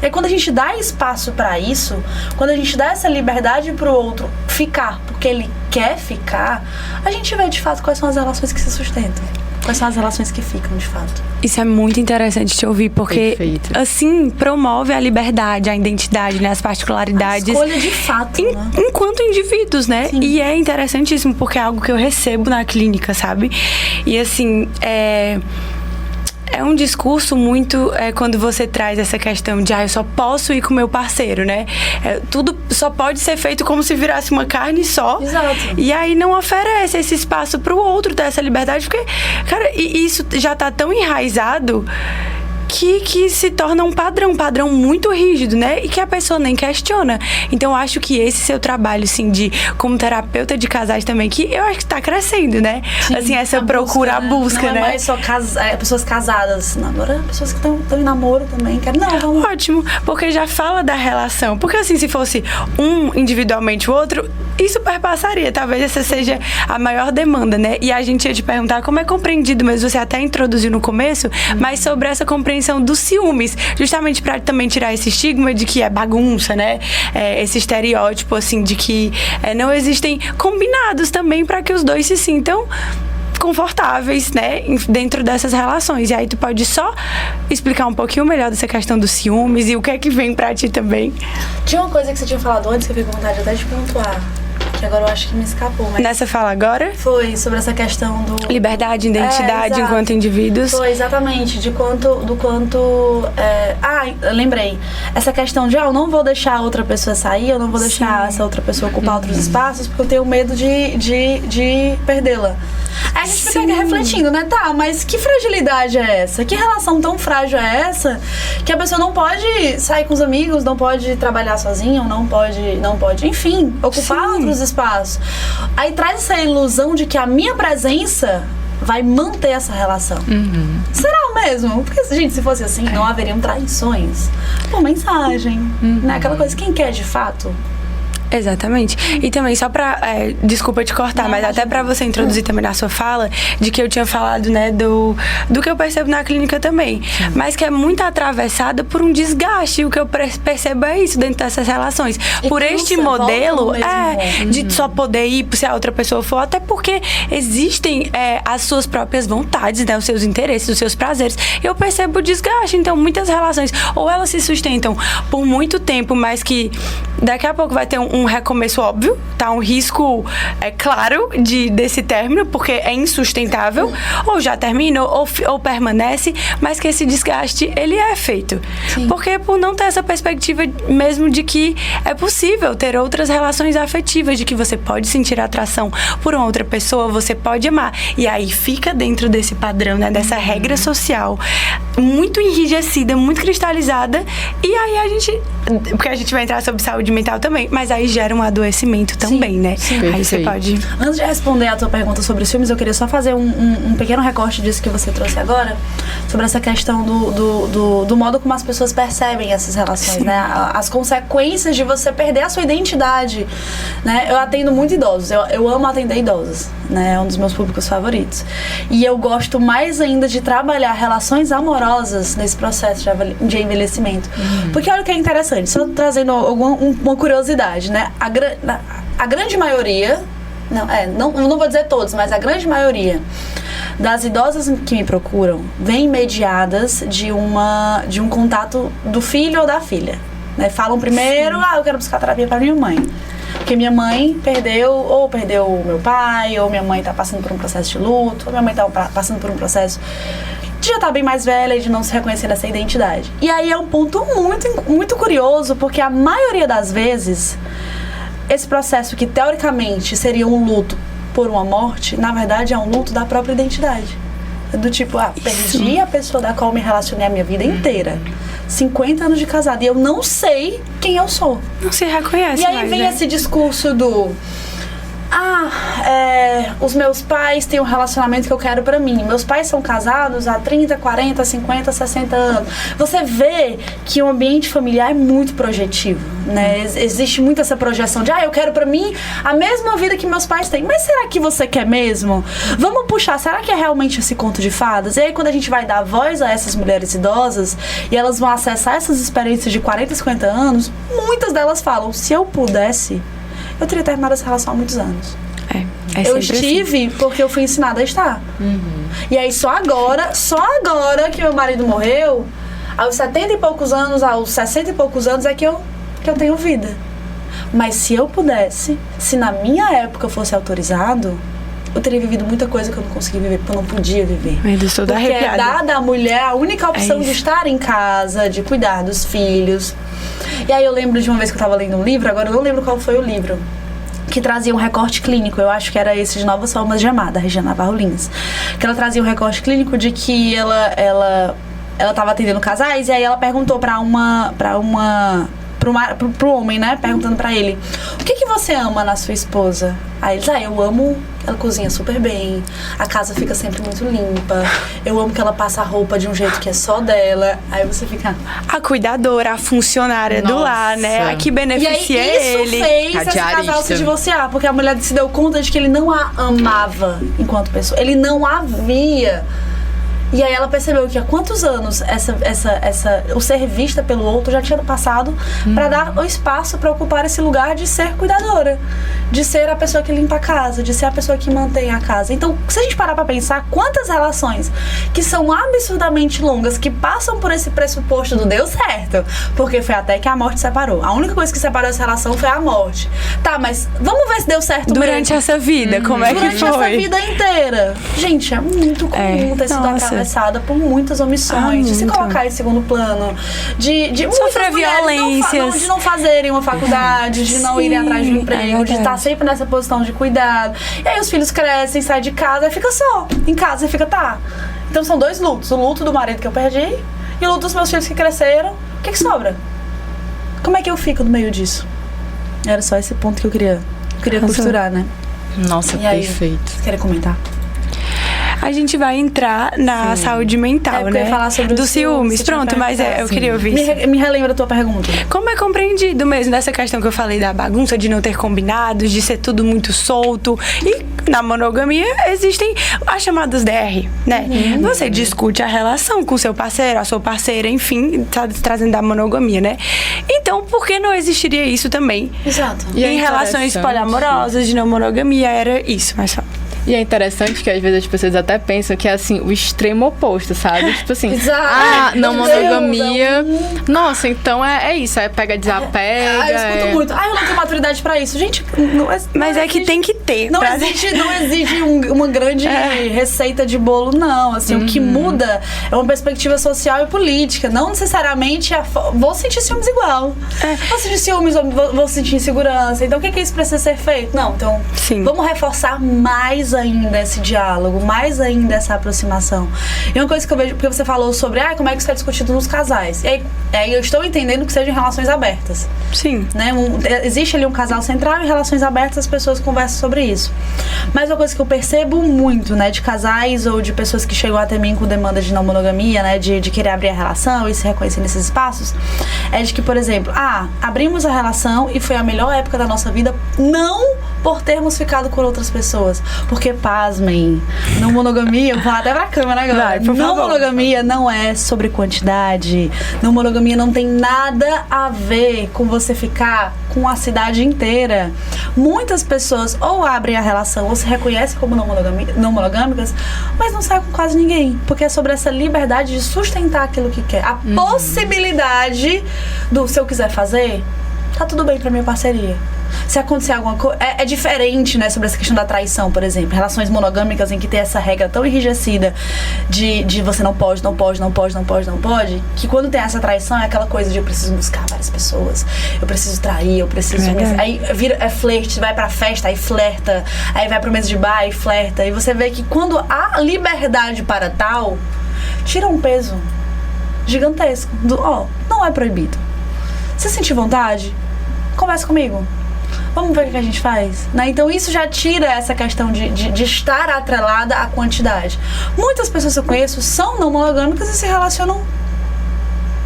E aí, quando a gente dá espaço pra isso, quando a gente dá essa liberdade pro outro ficar porque ele quer ficar, a gente vê de fato quais são as relações que se sustentam. Quais são as relações que ficam, de fato. Isso é muito interessante te ouvir, porque, Perfeito. assim, promove a liberdade, a identidade, né, as particularidades. A escolha de fato, né? Enquanto indivíduos, né? Sim. E é interessantíssimo, porque é algo que eu recebo na clínica, sabe? E, assim, é um discurso muito quando você traz essa questão de eu só posso ir com meu parceiro, né? Tudo só pode ser feito como se virasse uma carne só. Exato. E aí não oferece esse espaço pro outro ter essa liberdade, porque, cara, e isso já tá tão enraizado que se torna um padrão muito rígido, né? E que a pessoa nem questiona. Então, eu acho que esse seu trabalho, assim, como terapeuta de casais também, que eu acho que tá crescendo, né? Sim, assim, essa procura, a busca, não né? Não é mais só pessoas casadas. Não, agora pessoas que estão em namoro também. Vamos... Ótimo, porque já fala da relação. Porque, assim, se fosse um individualmente o outro, isso perpassaria. Talvez essa seja a maior demanda, né? E a gente ia te perguntar como é compreendido, mas você até introduziu no começo, mas sobre essa compreensão dos ciúmes, justamente para também tirar esse estigma de que é bagunça, né? Esse estereótipo, assim, de que não existem combinados também para que os dois se sintam confortáveis, né, dentro dessas relações. E aí tu pode só explicar um pouquinho melhor dessa questão dos ciúmes e o que é que vem pra ti também. Tinha uma coisa que você tinha falado antes que eu fiquei com vontade até de pontuar, que agora eu acho que me escapou, mas... Nessa fala agora? Foi sobre essa questão do... Liberdade, identidade enquanto indivíduos. Foi, exatamente, do quanto... eu lembrei. Essa questão de, eu não vou deixar outra pessoa sair, eu não vou deixar essa outra pessoa ocupar outros espaços, porque eu tenho medo de perdê-la. Aí a gente fica refletindo, né? Tá, mas que fragilidade é essa? Que relação tão frágil é essa que a pessoa não pode sair com os amigos, não pode trabalhar sozinha, ou não pode, enfim, ocupar outros espaços. Aí traz essa ilusão de que a minha presença vai manter essa relação. Será mesmo? Porque, gente, se fosse assim, não haveriam traições por mensagem, né? Aquela coisa, quem quer de fato... Exatamente. E também, só pra... desculpa te cortar, mas até pra você introduzir também na sua fala, de que eu tinha falado, né, do que eu percebo na clínica também. Sim. Mas que é muito atravessada por um desgaste. E o que eu percebo é isso dentro dessas relações. E por este modelo, de só poder ir se a outra pessoa for, até porque existem as suas próprias vontades, né, os seus interesses, os seus prazeres. Eu percebo o desgaste. Então, muitas relações, ou elas se sustentam por muito tempo, mas que daqui a pouco vai ter um um recomeço óbvio, tá? Um risco claro desse término, porque é insustentável, ou já termina, ou permanece, mas que esse desgaste, ele é feito. Sim. Porque por não ter essa perspectiva mesmo de que é possível ter outras relações afetivas, de que você pode sentir atração por uma outra pessoa, você pode amar. E aí fica dentro desse padrão, né? Dessa regra social muito enrijecida, muito cristalizada, e aí a gente, porque a gente vai entrar sobre saúde mental também, mas aí gera um adoecimento também, né? Sim. Aí você pode... Antes de responder a tua pergunta sobre os filmes, eu queria só fazer um pequeno recorte disso que você trouxe agora, sobre essa questão do modo como as pessoas percebem essas relações, né? As consequências de você perder a sua identidade, né? Eu atendo muito idosos, eu amo atender idosos, né? É um dos meus públicos favoritos. E eu gosto mais ainda de trabalhar relações amorosas nesse processo de envelhecimento. Porque olha o que é interessante, só trazendo uma curiosidade, né? A grande maioria, não vou dizer todos, mas a grande maioria das idosas que me procuram vêm mediadas de um contato do filho ou da filha, né? Falam primeiro, eu quero buscar terapia para minha mãe, porque minha mãe perdeu meu pai, ou minha mãe está passando por um processo de luto, ou minha mãe está passando por um processo de já estar bem mais velha e de não se reconhecer nessa identidade. E aí é um ponto muito, muito curioso, porque a maioria das vezes esse processo que teoricamente seria um luto por uma morte, na verdade é um luto da própria identidade. Do tipo, perdi a pessoa da qual me relacionei a minha vida inteira. 50 anos de casada e eu não sei quem eu sou. Não se reconhece. E aí mais, vem né? esse discurso do... os meus pais têm um relacionamento que eu quero pra mim. Meus pais são casados há 30, 40, 50, 60 anos. Você vê que o ambiente familiar é muito projetivo, né? Existe muito essa projeção de, eu quero pra mim a mesma vida que meus pais têm. Mas será que você quer mesmo? Vamos puxar, será que é realmente esse conto de fadas? E aí quando a gente vai dar voz a essas mulheres idosas e elas vão acessar essas experiências de 40, 50 anos, muitas delas falam, se eu pudesse, eu teria terminado essa relação há muitos anos. Eu estive porque eu fui ensinada a estar. E aí só agora que meu marido morreu, aos 70 e poucos anos, aos 60 e poucos anos, é que eu tenho vida. Mas se eu pudesse, se na minha época eu fosse autorizado, eu teria vivido muita coisa que eu não consegui viver, porque eu não podia viver. Porque é dada à mulher a única opção de estar em casa, de cuidar dos filhos. E aí eu lembro de uma vez que eu estava lendo um livro, agora eu não lembro qual foi o livro, que trazia um recorte clínico, eu acho que era esse de Novas Formas de Amar, da Regina Navarro Lins, que ela trazia um recorte clínico de que ela estava atendendo casais, e aí ela perguntou pro homem, né, perguntando pra ele, o que você ama na sua esposa? Aí eles, eu amo, ela cozinha super bem, a casa fica sempre muito limpa, eu amo que ela passa a roupa de um jeito que é só dela. Aí você fica... A cuidadora, a funcionária do lar, né? A que beneficia ele. E aí isso fez esse casal se divorciar, porque a mulher se deu conta de que ele não a amava enquanto pessoa, ele não a via. E aí ela percebeu que há quantos anos o ser vista pelo outro já tinha passado para dar o espaço para ocupar esse lugar de ser cuidadora, de ser a pessoa que limpa a casa, de ser a pessoa que mantém a casa. Então, se a gente parar para pensar quantas relações que são absurdamente longas, que passam por esse pressuposto do deu certo, porque foi até que a morte separou. A única coisa que separou essa relação foi a morte. Tá, mas vamos ver se deu certo durante essa vida, como é que foi? Durante essa vida inteira. Gente, é muito comum ter sido atravessada por muitas omissões, de se colocar em segundo plano, de sofrer violências, de não fazerem uma faculdade, de não irem atrás de um emprego, de estar sempre nessa posição de cuidado. E aí os filhos crescem, saem de casa e fica só em casa e fica, Então são dois lutos, o luto do marido que eu perdi e o luto dos meus filhos que cresceram. O que sobra? Como é que eu fico no meio disso? Era só esse ponto que eu queria costurar, né? Nossa, perfeito. Vocês querem comentar? A gente vai entrar na saúde mental, né? Eu ia falar sobre dos ciúmes. Pronto, mas eu queria ouvir. Me relembra a tua pergunta. Como é compreendido mesmo dessa questão que eu falei da bagunça, de não ter combinados, de ser tudo muito solto. E na monogamia existem as chamadas DR, né? Você discute a relação com seu parceiro, a sua parceira, enfim, tá trazendo da monogamia, né? Então, por que não existiria isso também? Exato. E em relações poliamorosas, de não monogamia, era isso, mas só. E é interessante que às vezes as pessoas até pensam que é assim, o extremo oposto, sabe? Tipo assim, Exato. não monogamia. Nossa, então é isso, é pega, desapega. Eu escuto muito. Eu não tenho maturidade pra isso. Gente, Mas é que tem que ter. Não exige uma grande receita de bolo, não. Assim, o que muda é uma perspectiva social e política. Não necessariamente vou sentir ciúmes igual. Vou sentir ciúmes, vou sentir insegurança. Então, o que isso precisa ser feito? Não, então, vamos reforçar mais ainda esse diálogo, mais ainda essa aproximação. E uma coisa que eu vejo, porque você falou sobre como é que isso é discutido nos casais. E aí eu estou entendendo que sejam relações abertas. Sim. Né? Existe ali um casal central e relações abertas, as pessoas conversam sobre isso. Mas uma coisa que eu percebo muito, né, de casais ou de pessoas que chegam até mim com demanda de não monogamia, né, de querer abrir a relação e se reconhecer nesses espaços, é de que, por exemplo, abrimos a relação e foi a melhor época da nossa vida, não por termos ficado com outras pessoas. Porque, pasmem, não monogamia, vou falar até pra câmera agora, não monogamia não é sobre quantidade, não monogamia não tem nada a ver com você ficar com a cidade inteira. Muitas pessoas ou abrem a relação ou se reconhecem como não monogâmicas, mas não saem com quase ninguém, porque é sobre essa liberdade de sustentar aquilo que quer, a possibilidade se eu quiser fazer, tá tudo bem pra minha parceria. Se acontecer alguma coisa... É diferente, né, sobre essa questão da traição, por exemplo. Relações monogâmicas em que tem essa regra tão enrijecida de você não pode, que quando tem essa traição é aquela coisa de eu preciso buscar várias pessoas, eu preciso trair, eu preciso... Aí vira flerte, vai pra festa, aí flerta, aí vai pro mesa de bar e flerta. E você vê que quando há liberdade para tal, tira um peso gigantesco. Não é proibido. Se sentir vontade, conversa comigo. Vamos ver o que a gente faz, né? Então isso já tira essa questão de estar atrelada à quantidade. Muitas pessoas que eu conheço são não monogâmicas e se relacionam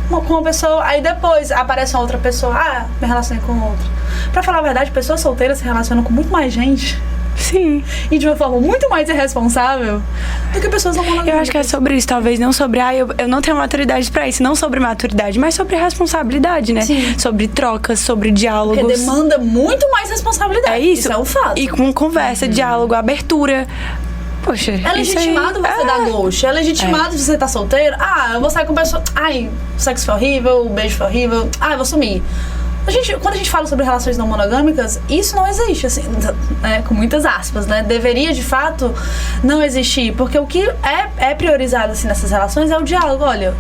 com uma pessoa, aí depois aparece uma outra pessoa, me relacionei com outra. Pra falar a verdade, pessoas solteiras se relacionam com muito mais gente. Sim. E de uma forma muito mais irresponsável do que pessoas não monogâmicas. Eu acho que é sobre isso, talvez não sobre eu não tenho maturidade pra isso, não sobre maturidade, mas sobre responsabilidade, né? Sim. Sobre trocas, sobre diálogos. Porque demanda muito mais responsabilidade. É isso. Isso é um fato. E com conversa, diálogo, abertura. Poxa, é legitimado você dar ghost, é legitimado você estar solteiro. Eu vou sair com pessoa. O sexo foi horrível, o beijo foi horrível. Eu vou sumir. Quando a gente fala sobre relações não monogâmicas, isso não existe, assim, com muitas aspas, né? Deveria, de fato, não existir. Porque o que é priorizado, assim, nessas relações é o diálogo. Olha,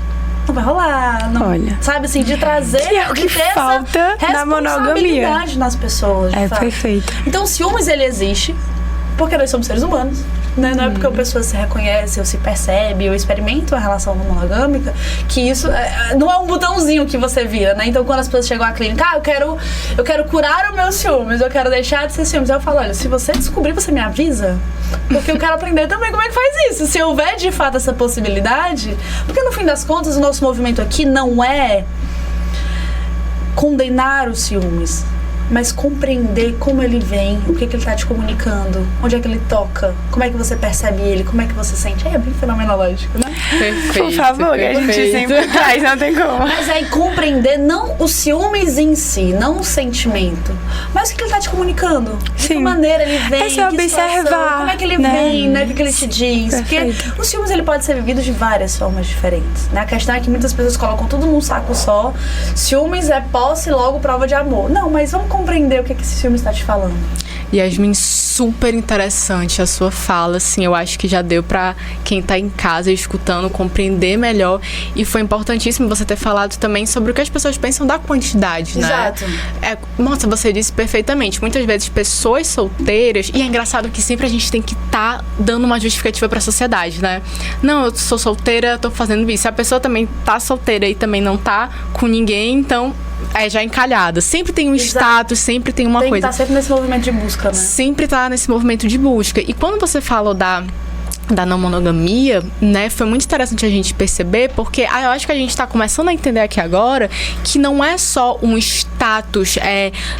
não vai rolar, não, sabe, assim, de trazer... Que é o que falta na monogamia. Responsabilidade nas pessoas, de fato. Perfeito. Então, o ciúmes, ele existe, porque nós somos seres humanos. Né? Não é porque a pessoa se reconhece ou se percebe ou experimenta uma relação não monogâmica que isso não é um botãozinho que você vira, né? Então quando as pessoas chegam à clínica, eu quero curar o meu ciúmes, eu quero deixar de ser ciúmes, eu falo, olha, se você descobrir, você me avisa, porque eu quero aprender também como é que faz isso, se houver de fato essa possibilidade, porque no fim das contas o nosso movimento aqui não é condenar os ciúmes, mas compreender como ele vem, o que ele tá te comunicando, onde é que ele toca, como é que você percebe ele, como é que você sente. É bem fenomenológico, né? Perfeito. Por favor, que a gente sempre traz, não tem como. Mas aí compreender não os ciúmes em si, não o sentimento, mas o que ele tá te comunicando. De que maneira ele vem, é só observar, como é que ele vem, né? O que ele te diz. Perfeito. Porque o ciúmes ele pode ser vivido de várias formas diferentes, né? A questão é que muitas pessoas colocam tudo num saco só. Ciúmes é posse, logo prova de amor. Não, mas vamos compreender o que esse filme está te falando. Yasmin, super interessante a sua fala, assim, eu acho que já deu pra quem tá em casa escutando compreender melhor, e foi importantíssimo você ter falado também sobre o que as pessoas pensam da quantidade, né? Exato. Nossa, você disse perfeitamente, muitas vezes pessoas solteiras, e é engraçado que sempre a gente tem que estar dando uma justificativa pra sociedade, né? Não, eu sou solteira, tô fazendo isso. Se a pessoa também tá solteira e também não tá com ninguém, então já encalhada. Sempre tem um status, sempre tem uma coisa. Tem que estar sempre nesse movimento de busca, né? Sempre tá nesse movimento de busca. E quando você falou da não monogamia, né, foi muito interessante a gente perceber, porque eu acho que a gente tá começando a entender aqui agora que não é só um status status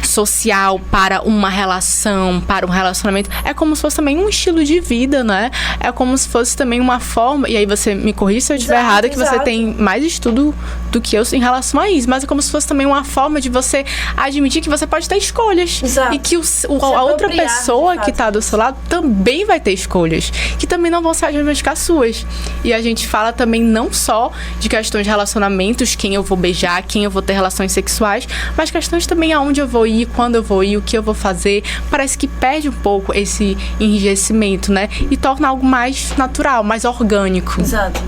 social para uma relação, para um relacionamento. É como se fosse também um estilo de vida, né? É como se fosse também uma forma, e aí você me corrige se eu estiver errada, que você tem mais estudo do que eu em relação a isso, mas é como se fosse também uma forma de você admitir que você pode ter escolhas. Exato. E que a outra pessoa que tá do seu lado também vai ter escolhas, que também não vão ser as mesmas que as suas. E a gente fala também não só de questões de relacionamentos, quem eu vou beijar, quem eu vou ter relações sexuais, mas questões também aonde eu vou ir, quando eu vou ir, o que eu vou fazer. Parece que perde um pouco esse enrijecimento, né? E torna algo mais natural, mais orgânico. Exato.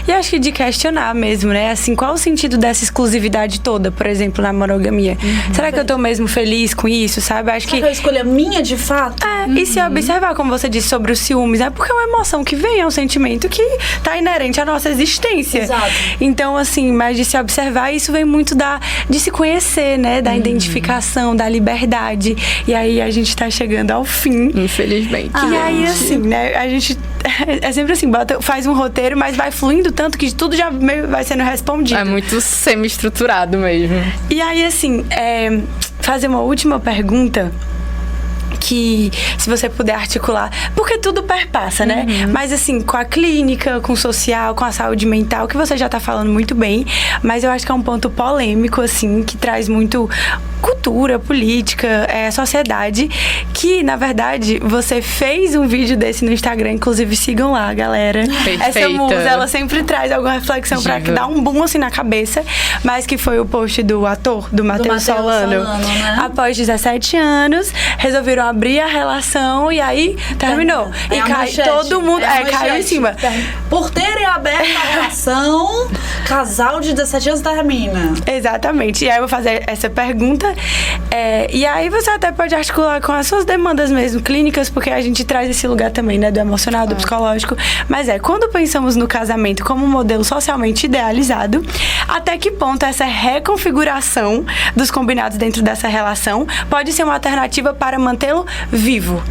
E acho que de questionar mesmo, né? Assim, qual o sentido dessa exclusividade toda, por exemplo, na monogamia? Será que eu tô mesmo feliz com isso, sabe? Acho que a escolha minha, de fato? E se observar, como você disse, sobre os ciúmes, é porque é uma emoção que vem, é um sentimento que tá inerente à nossa existência. Exato. Então, assim, mas de se observar, isso vem muito de se conhecer, né? Da identificação, da liberdade. E aí a gente tá chegando ao fim. Infelizmente. E aí, assim, né? A gente é sempre assim, faz um roteiro, mas vai fluindo tanto que tudo já meio vai sendo respondido. É muito semi-estruturado mesmo. E aí, assim, fazer uma última pergunta, que se você puder articular, porque tudo perpassa, né? Mas assim, com a clínica, com o social, com a saúde mental, que você já tá falando muito bem, mas eu acho que é um ponto polêmico, assim, que traz muito cultura, política, sociedade, que, na verdade, você fez um vídeo desse no Instagram, inclusive sigam lá, galera. Perfeita. Essa musa, ela sempre traz alguma reflexão pra dar um boom, assim, na cabeça, mas que foi o post do ator, do Matheus Solano, né? Após 17 anos, resolveram abrir a relação e aí terminou. E cai todo mundo, caiu em cima. Por terem aberto a relação, casal de 17 anos termina. Exatamente. E aí eu vou fazer essa pergunta. E aí você até pode articular com as suas demandas mesmo clínicas, porque a gente traz esse lugar também, né, do emocional, do psicológico. Mas quando pensamos no casamento como um modelo socialmente idealizado, até que ponto essa reconfiguração dos combinados dentro dessa relação pode ser uma alternativa para mantê-lo vivo?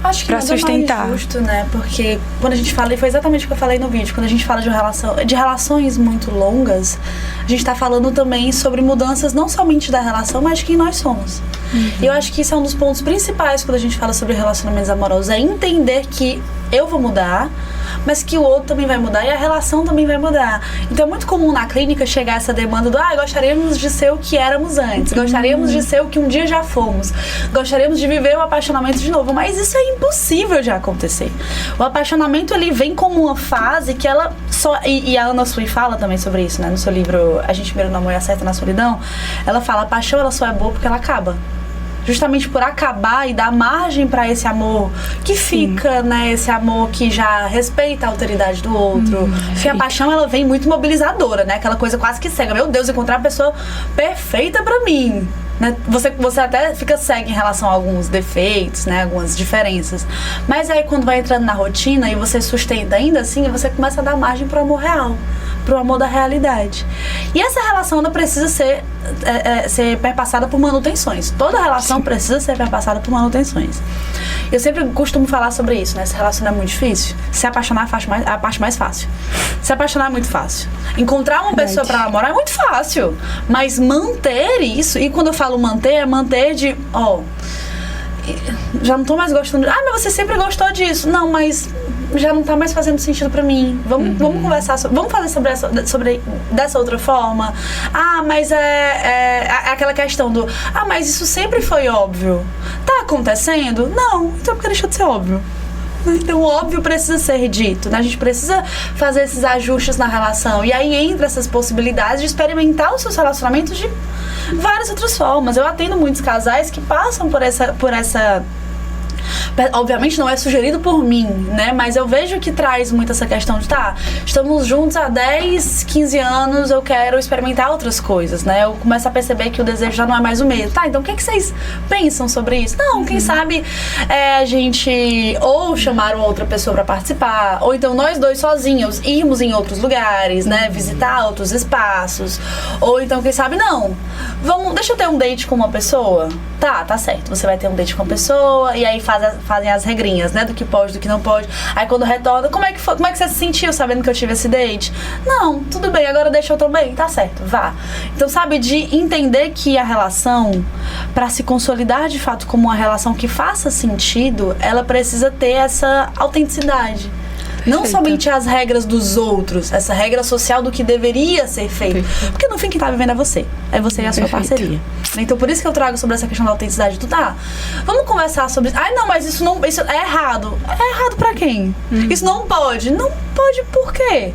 Acho que pra sustentar. Mais justo, né? Porque quando a gente fala, e foi exatamente o que eu falei no vídeo, quando a gente fala de relações muito longas, a gente tá falando também sobre mudanças não somente da relação, mas de quem nós somos. E eu acho que isso é um dos pontos principais quando a gente fala sobre relacionamentos amorosos, é entender que eu vou mudar, mas que o outro também vai mudar e a relação também vai mudar. Então é muito comum na clínica chegar essa demanda do gostaríamos de ser o que éramos antes, gostaríamos de ser o que um dia já fomos, gostaríamos de viver o apaixonamento de novo, mas isso é impossível de acontecer. O apaixonamento, ele vem como uma fase que ela só... E a Ana Sui fala também sobre isso, né? No seu livro A Gente Primeiro no Amor e Acerta na Solidão, ela fala, a paixão ela só é boa porque ela acaba. Justamente por acabar e dar margem para esse amor que fica, né? Esse amor que já respeita a autoridade do outro. Porque a paixão, ela vem muito mobilizadora, né? Aquela coisa quase que cega. Meu Deus, encontrar a pessoa perfeita para mim. Né? Você até fica cego em relação a alguns defeitos, né? Algumas diferenças. Mas aí quando vai entrando na rotina e você sustenta ainda assim, você começa a dar margem pro amor real, pro amor da realidade. E essa relação ela precisa ser perpassada por manutenções. Toda relação precisa ser perpassada por manutenções. Eu sempre costumo falar sobre isso, né? Se relacionar é muito difícil, se apaixonar é a parte mais fácil. Se apaixonar é muito fácil. Encontrar uma pessoa pra namorar é muito fácil. Mas manter isso, e quando eu falo manter, é manter de, já não tô mais gostando mas você sempre gostou disso. Não, mas já não tá mais fazendo sentido pra mim. Vamos conversar vamos fazer sobre dessa outra forma. Mas é aquela questão do mas isso sempre foi óbvio. Tá acontecendo? Não, então por que deixou de ser óbvio? Então o óbvio precisa ser dito, né? A gente precisa fazer esses ajustes na relação. E aí entra essas possibilidades de experimentar os seus relacionamentos de várias outras formas. Eu atendo muitos casais que passam por essa... Obviamente não é sugerido por mim, né? Mas eu vejo que traz muito essa questão de estamos juntos há 10, 15 anos, eu quero experimentar outras coisas, né? Eu começo a perceber que o desejo já não é mais o mesmo. Então o que vocês pensam sobre isso? Não, quem sabe a gente ou chamar uma outra pessoa pra participar, ou então nós dois sozinhos irmos em outros lugares, né? Visitar outros espaços, ou então quem sabe deixa eu ter um date com uma pessoa. Tá certo, você vai ter um date com uma pessoa e aí faz fazem as regrinhas, né? Do que pode, do que não pode. Aí quando retorna, como é que você se sentiu sabendo que eu tive esse date? Não, tudo bem, agora deixa eu também, tá certo, vá. Então, sabe, de entender que a relação, pra se consolidar de fato como uma relação que faça sentido, ela precisa ter essa autenticidade. Não somente as regras dos outros, essa regra social do que deveria ser feito. Porque no fim quem tá vivendo é você. É você e a sua parceria. Então por isso que eu trago sobre essa questão da autenticidade. Vamos conversar sobre isso. Ai não, mas isso é errado. É errado pra quem? Isso não pode. Não pode por quê?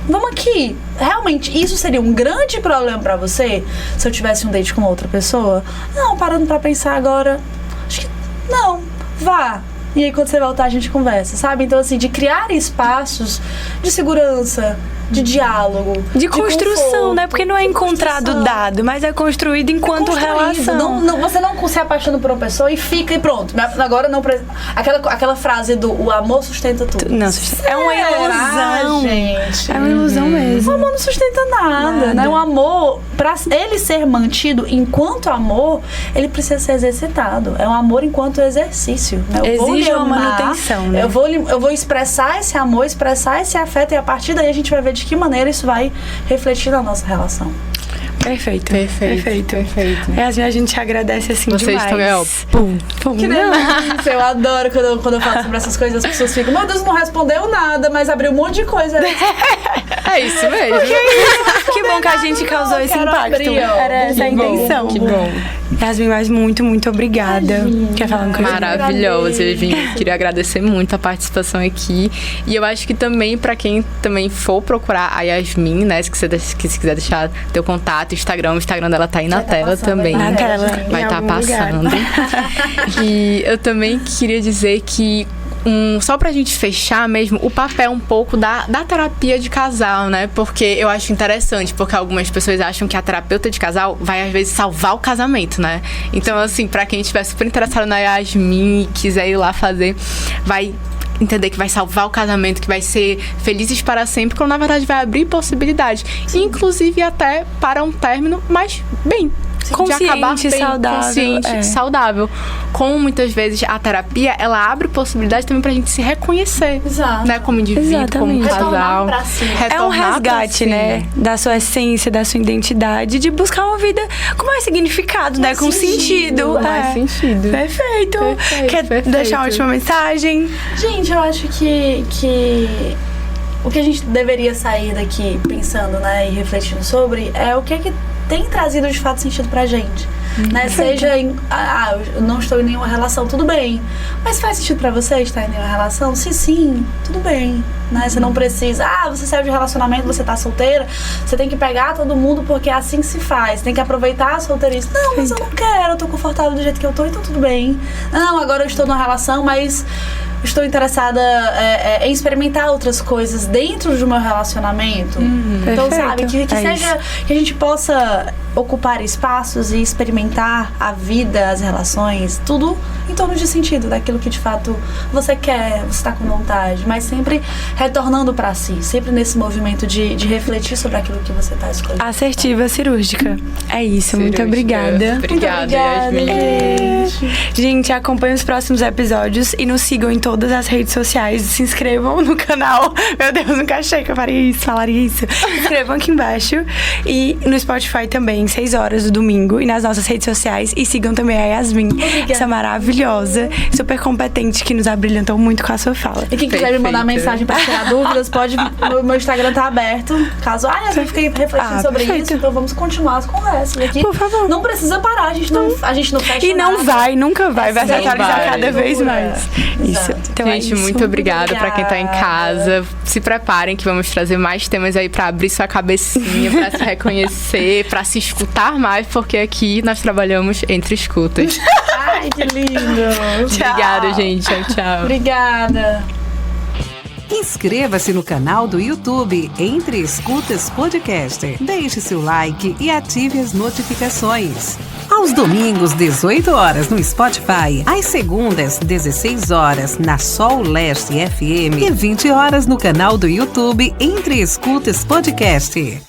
Vamos aqui. Realmente, isso seria um grande problema pra você se eu tivesse um date com outra pessoa? Não, parando pra pensar agora, acho que não. Vá. E aí quando você voltar a gente conversa, sabe? Então assim, de criar espaços de segurança, de diálogo, de construção, conforto, né? Porque não é encontrado dado, mas é construído enquanto relação. Você não se apaixona por uma pessoa e fica e pronto. Agora não precisa. Aquela frase do o amor sustenta tudo. Não, é uma ilusão, gente. É uma ilusão mesmo. O amor não sustenta nada, né? O amor, pra ele ser mantido enquanto amor, ele precisa ser exercitado. É um amor enquanto exercício, né? Exige uma manutenção, né? Eu vou expressar esse amor, expressar esse afeto, e a partir daí a gente vai ver de que maneira isso vai refletir na nossa relação. Perfeito. Yasmin, a gente agradece assim Vocês demais. Vocês estão, pum. Que delícia, eu adoro quando eu falo sobre essas coisas, as pessoas ficam, meu Deus, não respondeu nada, mas abriu um monte de coisa. É isso mesmo. Que bom que a gente causou esse impacto. Era essa a intenção. Que bom. Yasmin, mas muito, muito obrigada. Quer falar uma coisa? Maravilhoso, Yasmin. Queria agradecer muito a participação aqui. E eu acho que também, pra quem também for procurar a Yasmin, né? Se quiser deixar teu contato, o Instagram dela tá aí na tela também. Na tela. Vai estar passando. E eu também queria dizer que só pra gente fechar mesmo, o papel um pouco da terapia de casal, né? Porque eu acho interessante, porque algumas pessoas acham que a terapeuta de casal vai, às vezes, salvar o casamento, né? Então, assim, pra quem estiver super interessado na Yasmin e quiser ir lá fazer, vai entender que vai salvar o casamento, que vai ser felizes para sempre, quando na verdade vai abrir possibilidades. Inclusive até para um término, mas bem. Consciente, de acabar bem, saudável. Consciente, saudável. Como muitas vezes a terapia, ela abre possibilidade também pra gente se reconhecer. Exato. Né? Como indivíduo, Exatamente. como casal. Pra si. É um resgate, né? Da sua essência, da sua identidade, de buscar uma vida com mais significado, né? Com sentido. Mais sentido. Perfeito. Quer deixar uma última mensagem? Gente, eu acho que o que a gente deveria sair daqui pensando, né, e refletindo sobre é o que tem trazido de fato sentido pra gente, né? Seja eu não estou em nenhuma relação, tudo bem, mas faz sentido pra você estar em nenhuma relação? Sim, tudo bem, né? Você não precisa, você saiu de relacionamento, você tá solteira, você tem que pegar todo mundo porque é assim que se faz, tem que aproveitar a solteirice. Não, mas eu não quero, eu tô confortável do jeito que eu tô, então tudo bem. Não, agora eu estou numa relação, mas estou interessada em experimentar outras coisas dentro do meu relacionamento. Então, sabe, que seja que a gente possa ocupar espaços e experimentar a vida, as relações, tudo em torno de sentido, daquilo que de fato você quer, você está com vontade, mas sempre retornando para si, sempre nesse movimento de refletir sobre aquilo que você está escolhendo. Assertiva cirúrgica. É isso, cirúrgica. Muito obrigada. Obrigada, Yasmin. Gente, acompanhem os próximos episódios e nos sigam em todas as redes sociais. Se inscrevam no canal. Meu Deus, nunca achei que eu falaria isso. Se inscrevam aqui embaixo. E no Spotify também, 6 horas do domingo. E nas nossas redes sociais. E sigam também a Yasmin. Obrigada. Essa maravilhosa, super competente, que nos abrilhantou muito com a sua fala. E quem quiser me mandar mensagem pra tirar dúvidas, pode. Meu Instagram tá aberto. Caso eu fiquei refletindo sobre isso, então vamos continuar as conversas aqui. Por favor. Não precisa parar, a gente não fecha. E não nada. nunca vai se atualizar cada vez mais. Isso. Então gente, muito obrigada pra quem tá em casa. Se preparem que vamos trazer mais temas aí pra abrir sua cabecinha, pra se reconhecer, pra se escutar mais, porque aqui nós trabalhamos entre escutas. Ai, que lindo. Obrigada, gente. Tchau. Obrigada. Inscreva-se no canal do YouTube Entre Escutas Podcast. Deixe seu like e ative as notificações. Aos domingos, 18 horas no Spotify. Às segundas, 16 horas na Sol Leste FM. E 20 horas no canal do YouTube Entre Escutas Podcast.